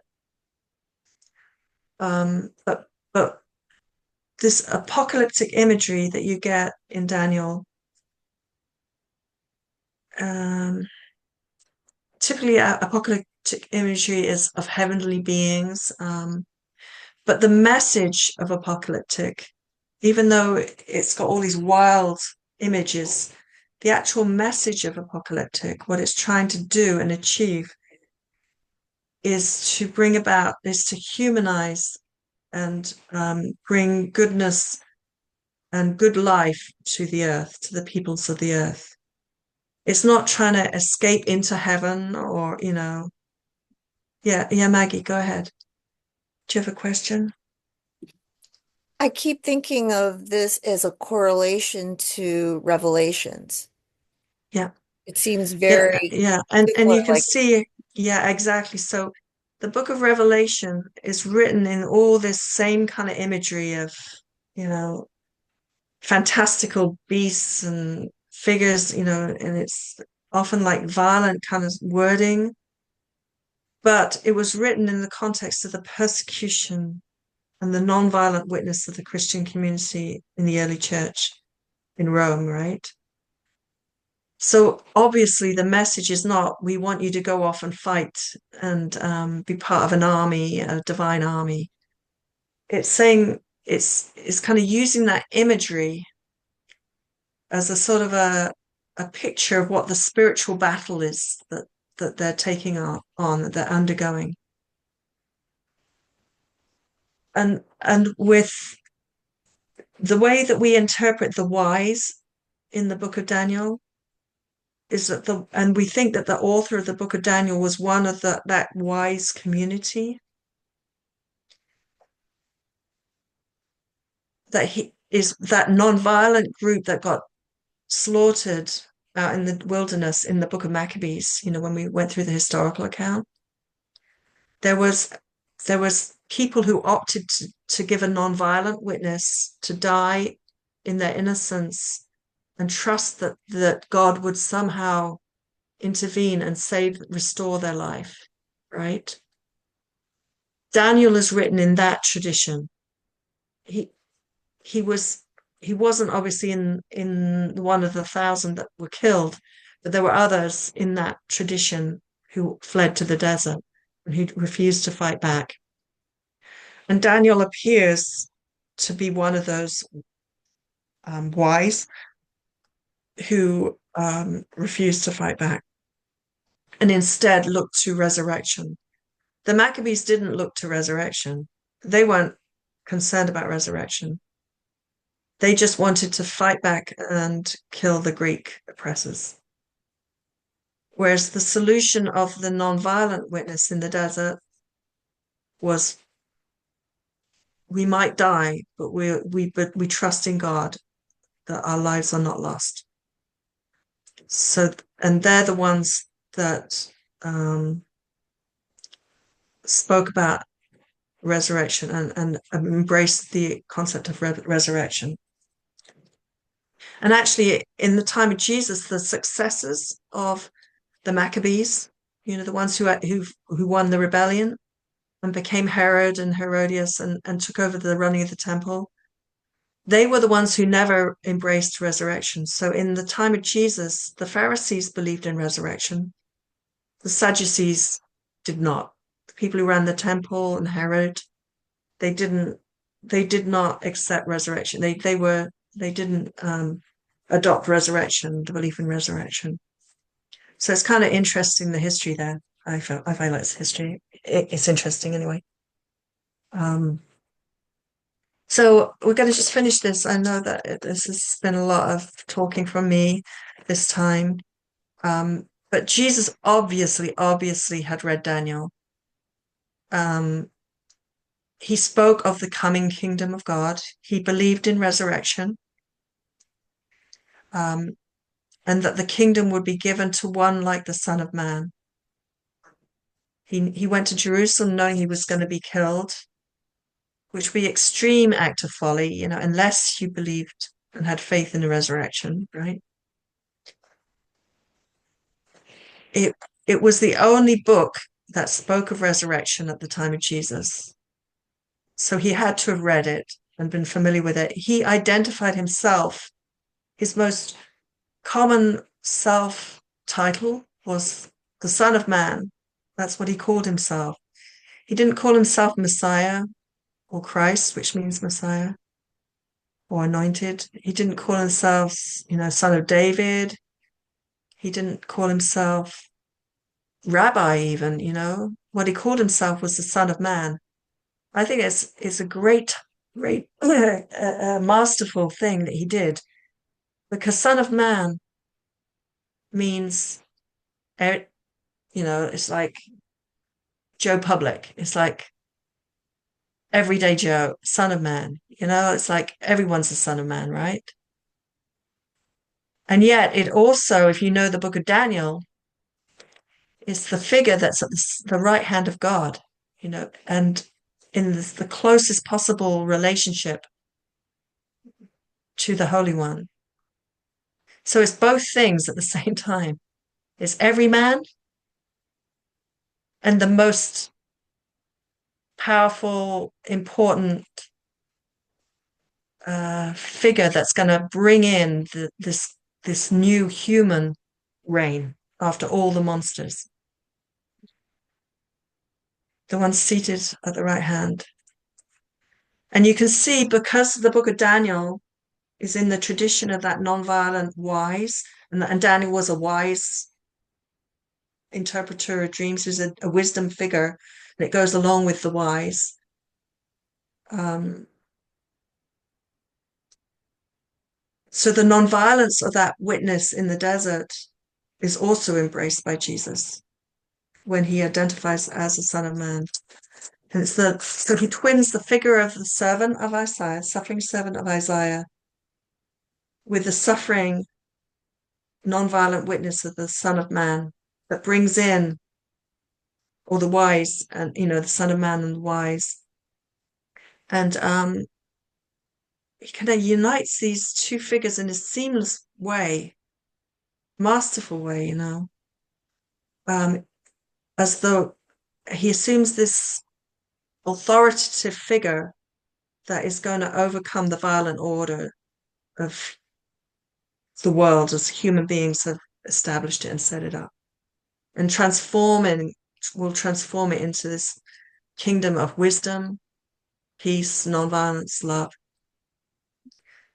But this apocalyptic imagery that you get in Daniel, typically apocalyptic imagery is of heavenly beings, but the message of apocalyptic, even though it's got all these wild images, the actual message of apocalyptic, what it's trying to do and achieve, is to humanize and bring goodness and good life to the earth, to the peoples of the earth. It's not trying to escape into heaven or, yeah, Maggie, go ahead. Do you have a question? I keep thinking of this as a correlation to Revelations. Yeah. It seems Yeah, very yeah. And similar, you can like see, yeah, exactly. So the book of Revelation is written in all this same kind of imagery of, you know, fantastical beasts and figures, and it's often like violent kind of wording, but it was written in the context of the persecution and the non-violent witness of the Christian community in the early church in Rome, right? So obviously the message is not, we want you to go off and fight and be part of an army, a divine army. It's saying it's kind of using that imagery as a sort of a picture of what the spiritual battle is that they're taking on, that they're undergoing. And with the way that we interpret the wise in the book of Daniel is and we think that the author of the book of Daniel was one of that wise community, that he is that non-violent group that got slaughtered out in the wilderness in the book of Maccabees, when we went through the historical account. There was people who opted to give a non-violent witness, to die in their innocence and trust that God would somehow intervene and restore their life, right? Daniel is written in that tradition. He he was he wasn't obviously in one of the 1,000 that were killed, but there were others in that tradition who fled to the desert and who refused to fight back. And Daniel appears to be one of those wise who refused to fight back and instead looked to resurrection. The Maccabees didn't look to resurrection. They weren't concerned about resurrection. They just wanted to fight back and kill the Greek oppressors. Whereas the solution of the nonviolent witness in the desert was, we might die, but we trust in God that our lives are not lost. So, and they're the ones that spoke about resurrection and embraced the concept of resurrection. And actually, in the time of Jesus, the successors of the Maccabees, the ones who won the rebellion and became Herod and Herodias and took over the running of the temple, they were the ones who never embraced resurrection. So in the time of Jesus, the Pharisees believed in resurrection. The Sadducees did not. The people who ran the temple and Herod, they did not accept resurrection. They didn't adopt resurrection, the belief in resurrection. So it's kind of interesting, the history there. I find it's history. It's interesting anyway. So we're going to just finish this. I know that this has been a lot of talking from me this time. But Jesus obviously had read Daniel. He spoke of the coming kingdom of God. He believed in resurrection. And that the kingdom would be given to one like the Son of Man. He went to Jerusalem knowing he was going to be killed, which would be extreme act of folly, unless you believed and had faith in the resurrection, right? It was the only book that spoke of resurrection at the time of Jesus. So he had to have read it and been familiar with it. He identified himself. His most common self-title was the Son of Man. That's what he called himself. He didn't call himself Messiah or Christ, which means Messiah or anointed. He didn't call himself, Son of David. He didn't call himself Rabbi even, What he called himself was the Son of Man. I think it's a great masterful thing that he did, because Son of Man means, it's like Joe Public. It's like everyday Joe, Son of Man. It's like everyone's the Son of Man, right? And yet it also, if you know the book of Daniel, is the figure that's at the right hand of God, and in the closest possible relationship to the Holy One. So it's both things at the same time. It's every man and the most powerful, important figure that's going to bring in this new human reign after all the monsters. The one seated at the right hand. And you can see, because the book of Daniel is in the tradition of that nonviolent wise, and Daniel was a wise interpreter of dreams, who's a wisdom figure, and it goes along with the wise. So the nonviolence of that witness in the desert is also embraced by Jesus when he identifies as the Son of Man. And so he twins the figure of the servant of Isaiah, suffering servant of Isaiah, with the suffering, nonviolent witness of the Son of Man that brings in, or the wise, and the Son of Man and the wise. And he kind of unites these two figures in a seamless way, masterful way, as though he assumes this authoritative figure that is going to overcome the violent order of the world as human beings have established it and set it up, and will transform it into this kingdom of wisdom, peace, nonviolence, love.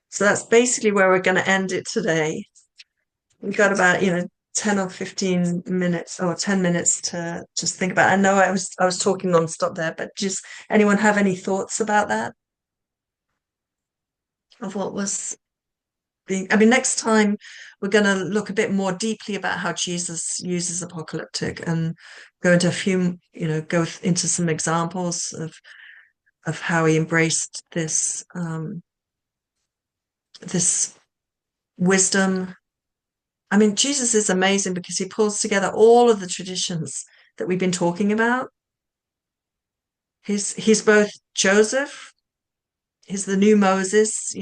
So that's basically where we're going to end it today. we've got about 10 or 15 minutes or 10 minutes to just think about it. I know I was talking nonstop there, but just anyone have any thoughts about that? Of what was being, I mean, next time we're going to look a bit more deeply about how Jesus uses apocalyptic and go into a few, go into some examples of how he embraced this wisdom. I mean, Jesus is amazing because he pulls together all of the traditions that we've been talking about. He's both Joseph, he's the new Moses,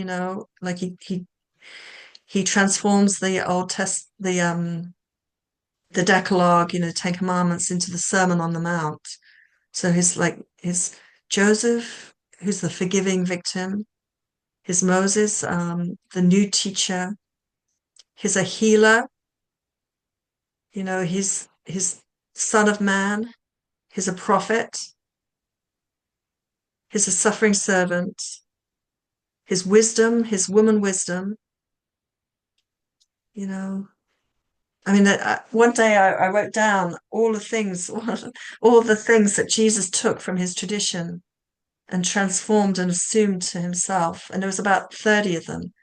like he transforms the Old Test the Decalogue, the Ten Commandments into the Sermon on the Mount. So his Joseph, who's the forgiving victim, his Moses, the new teacher, he's a healer, he's son of man, he's a prophet, he's a suffering servant, his wisdom, his woman wisdom, I mean, one day I wrote down all the things, all the things that Jesus took from his tradition and transformed and assumed to himself. And there was about 30 of them.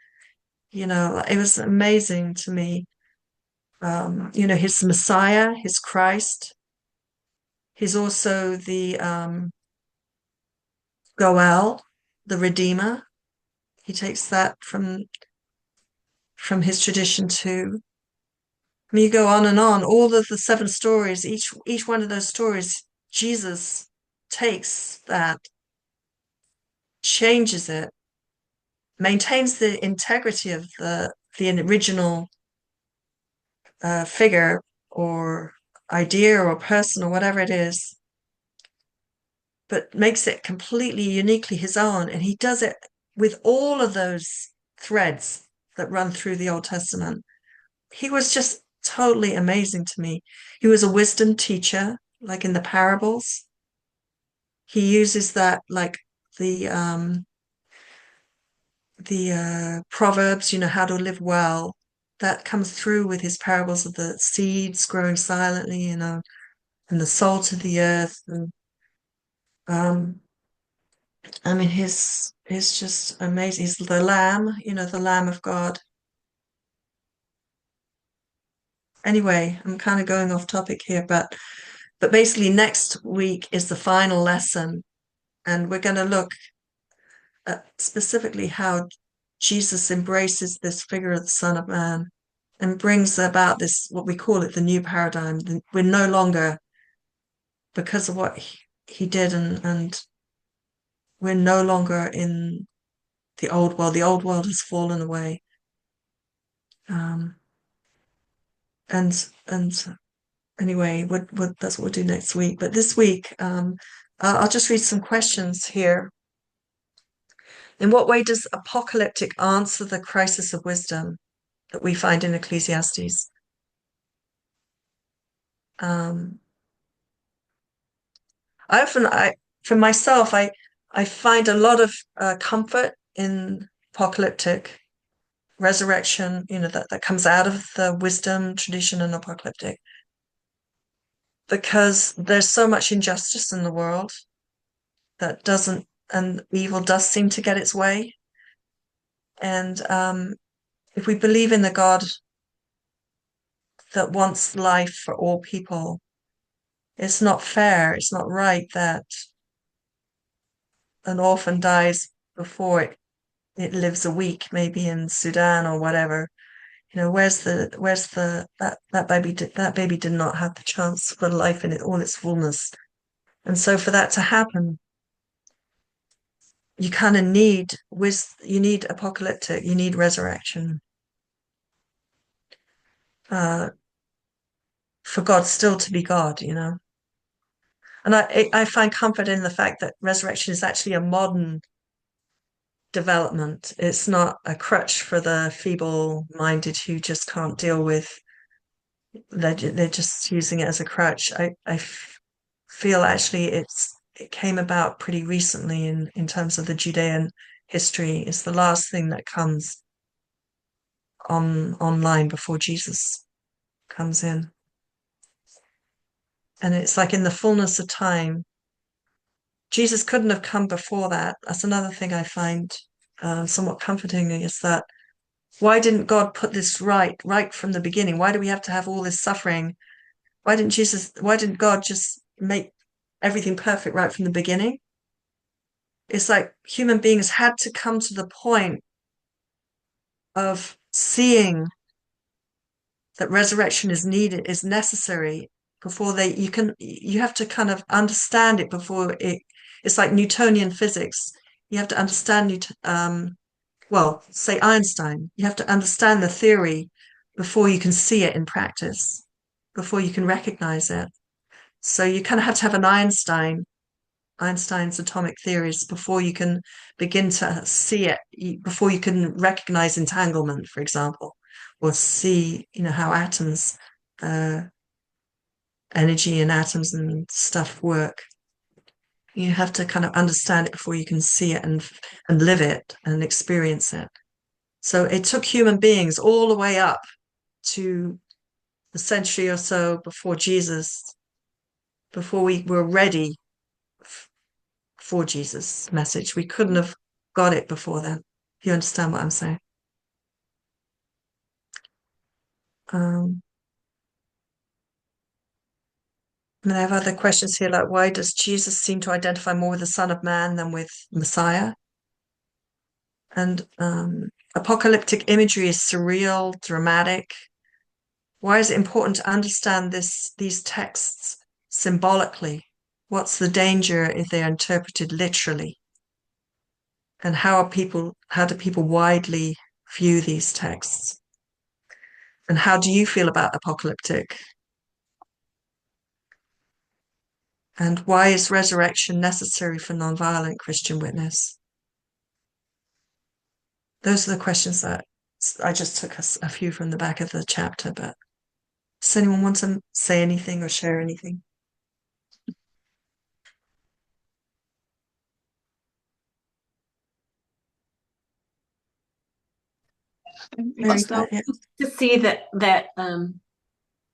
It was amazing to me. His Messiah, his Christ. He's also the Goel, the Redeemer. He takes that from his tradition too. I mean, you go on and on. All of the 7 stories, each one of those stories, Jesus takes that, changes it, maintains the integrity of the original figure or idea or person or whatever it is, but makes it completely uniquely his own. And he does it with all of those threads that run through the Old Testament. He was just totally amazing to me. He was a wisdom teacher, like in the parables. He uses that, like the proverbs, how to live well. That comes through with his parables of the seeds growing silently, and the salt of the earth. And I mean, he's just amazing. He's the Lamb, the Lamb of God. Anyway, I'm kind of going off topic here, but basically next week is the final lesson, and we're going to look at specifically how Jesus embraces this figure of the Son of Man and brings about this, what we call it, the new paradigm. We're no longer, because of what he did, and we're no longer in the old world. The old world has fallen away. And anyway, that's what we'll do next week. But this week, I'll just read some questions here. In what way does apocalyptic answer the crisis of wisdom that we find in Ecclesiastes? For myself, I find a lot of comfort in apocalyptic resurrection, that comes out of the wisdom tradition and apocalyptic, because there's so much injustice in the world and evil does seem to get its way. And if we believe in the God that wants life for all people, it's not fair, it's not right that an orphan dies before it lives a week, maybe in Sudan or whatever. Where's that baby did not have the chance for life in all its fullness. And so for that to happen, you kind of need apocalyptic, you need resurrection. For God still to be God, And I find comfort in the fact that resurrection is actually a modern development. It's not a crutch for the feeble-minded who just can't deal with. They're just using it as a crutch. I feel actually it came about pretty recently in terms of the Judean history. It's the last thing that comes online before Jesus comes in. And it's like in the fullness of time. Jesus couldn't have come before that. That's another thing I find somewhat comforting, is that why didn't God put this right from the beginning? Why do we have to have all this suffering? Why didn't God just make everything perfect right from the beginning? It's like human beings had to come to the point of seeing that resurrection is needed, is necessary before you have to kind of understand it before it's like Newtonian physics. You have to understand, say Einstein, you have to understand the theory before you can see it in practice, before you can recognize it. So you kind of have to have Einstein's atomic theories before you can begin to see it, before you can recognize entanglement, for example, or see, how atoms, energy and atoms and stuff work. You have to kind of understand it before you can see it and live it and experience it. So it took human beings all the way up to a century or so before Jesus, before we were ready for Jesus' message. We couldn't have got it before then. If you understand what I'm saying. And I have other questions here, like why does Jesus seem to identify more with the Son of Man than with Messiah? And apocalyptic imagery is surreal, dramatic. Why is it important to understand these texts symbolically? What's the danger if they are interpreted literally? And how do people widely view these texts? And how do you feel about apocalyptic? And why is resurrection necessary for nonviolent Christian witness? Those are the questions that I just took a few from the back of the chapter, but does anyone want to say anything or share anything? Mary, So, yeah. To see that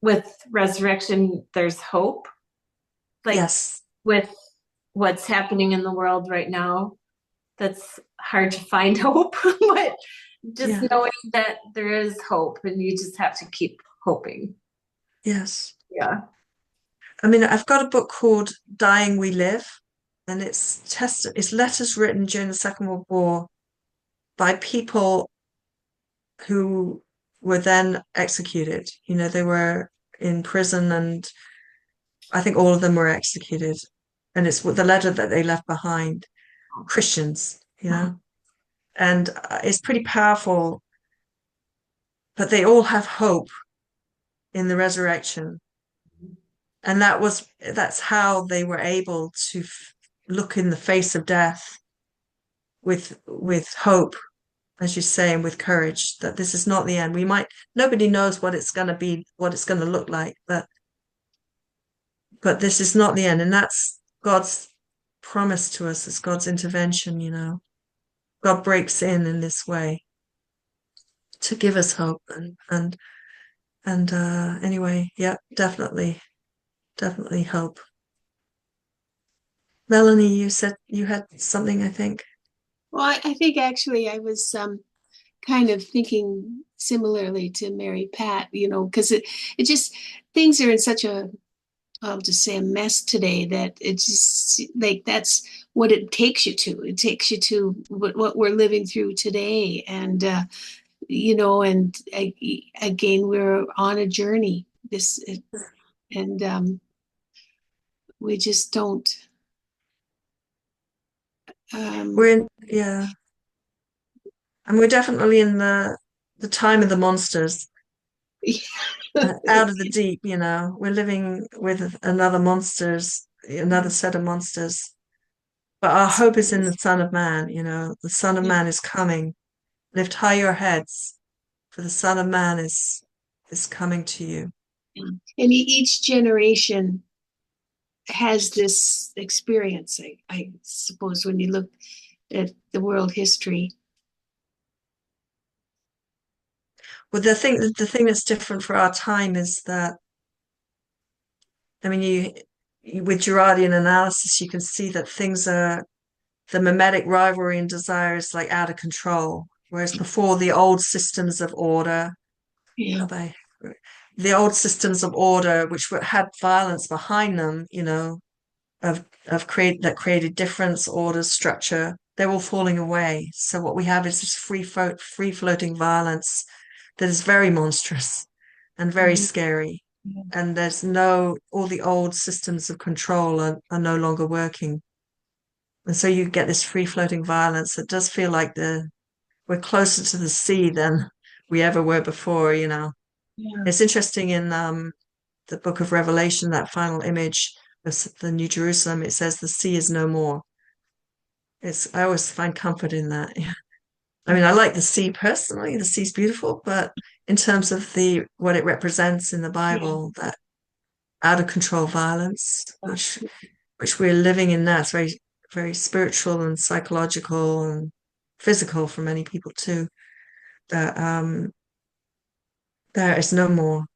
with resurrection, there's hope. Like Yes. with what's happening in the world right now, that's hard to find hope, but just Yeah. knowing that there is hope and you just have to keep hoping. Yes. Yeah. I mean, I've got a book called Dying We Live, and it's letters written during the Second World War by people who were then executed. They were in prison, and I think all of them were executed. And it's the letter that they left behind, Christians. And it's pretty powerful, but they all have hope in the resurrection. And that's how they were able to look in the face of death with hope, as you say, and with courage, that this is not the end. Nobody knows what it's going to be, what it's going to look like, but this is not the end. And that's God's promise to us. It's God's intervention. God breaks in this way to give us hope. And anyway, yeah, definitely hope. Melanie, you said you had something, I think. well, I think actually I was kind of thinking similarly to Mary Pat, because it just things are in such I'll just say a mess today that it's just like that's what it takes you to. It takes you to what we're living through today, and and again we're on a journey. And we just don't. Yeah, and we're definitely in the time of the monsters. Out of the deep, we're living with another set of monsters. But our hope is in the Son of Man, the Son of Man is coming. Lift high your heads, for the Son of Man is coming to you. And each generation has this experience, I suppose, when you look at the world history. Well, the thing that's different for our time is that, I mean, with Girardian analysis, you can see that the mimetic rivalry and desire is like out of control. Whereas before, the old systems of order, Yeah. the old systems of order, which had violence behind them, that created difference, order, structure, they're all falling away. So what we have is this free floating violence that is very monstrous and very Mhm. scary. Yeah. And all the old systems of control are no longer working. And so you get this free floating violence that does feel like we're closer to the sea than we ever were before. Yeah. It's interesting in the book of Revelation, that final image of the New Jerusalem, it says the sea is no more. I always find comfort in that. Yeah. I mean, I like the sea personally. The sea's beautiful, but in terms of what it represents in the Yeah. Bible, that out of control violence, which we're living in now, it's very, very spiritual and psychological and physical for many people too. That there is no more.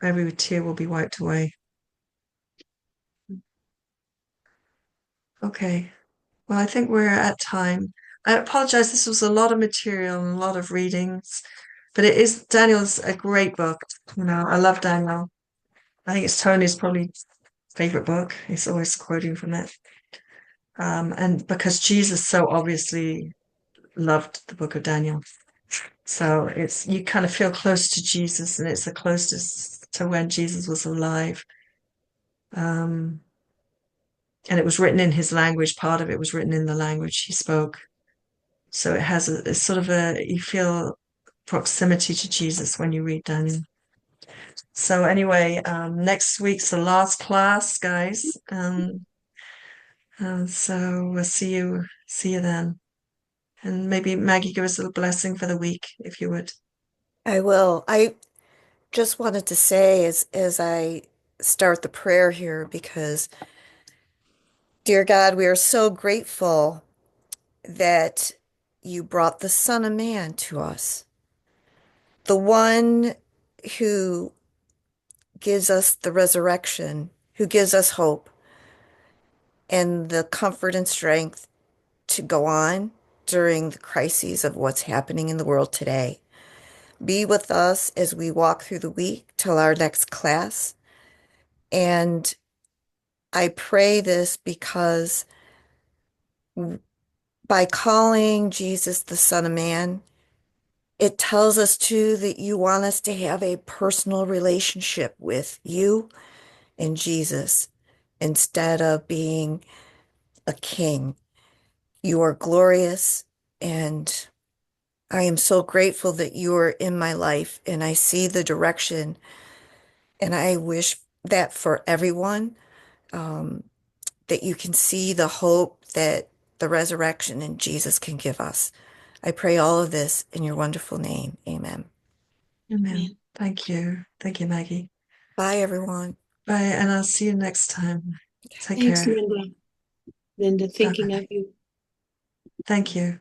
Every tear will be wiped away. Okay. Well, I think we're at time. I apologize. This was a lot of material and a lot of readings, but Daniel's a great book. I love Daniel. I think it's Tony's probably favorite book. He's always quoting from it. And because Jesus so obviously loved the book of Daniel. So you kind of feel close to Jesus, and it's the closest to when Jesus was alive. Um, and it was written in his language. Part of it was written in the language he spoke. So it has a sort of you feel proximity to Jesus when you read Daniel. So anyway, next week's the last class, guys. So we'll see you then. And maybe Maggie, give us a little blessing for the week, if you would. I will. I just wanted to say as I start the prayer here, because dear God, we are so grateful that you brought the Son of Man to us, the one who gives us the resurrection, who gives us hope and the comfort and strength to go on during the crises of what's happening in the world today. Be with us as we walk through the week till our next class. And I pray this because by calling Jesus the Son of Man, it tells us too that you want us to have a personal relationship with you and Jesus instead of being a king. You are glorious, and I am so grateful that you are in my life and I see the direction. And I wish that for everyone, um, that you can see the hope that the resurrection in Jesus can give us. I pray all of this in your wonderful name. Amen. Amen. Thank you. Thank you, Maggie. Bye, everyone. Bye, and I'll see you next time. Take Thanks, care. Linda. Linda, thinking Bye-bye. of you. Thank you.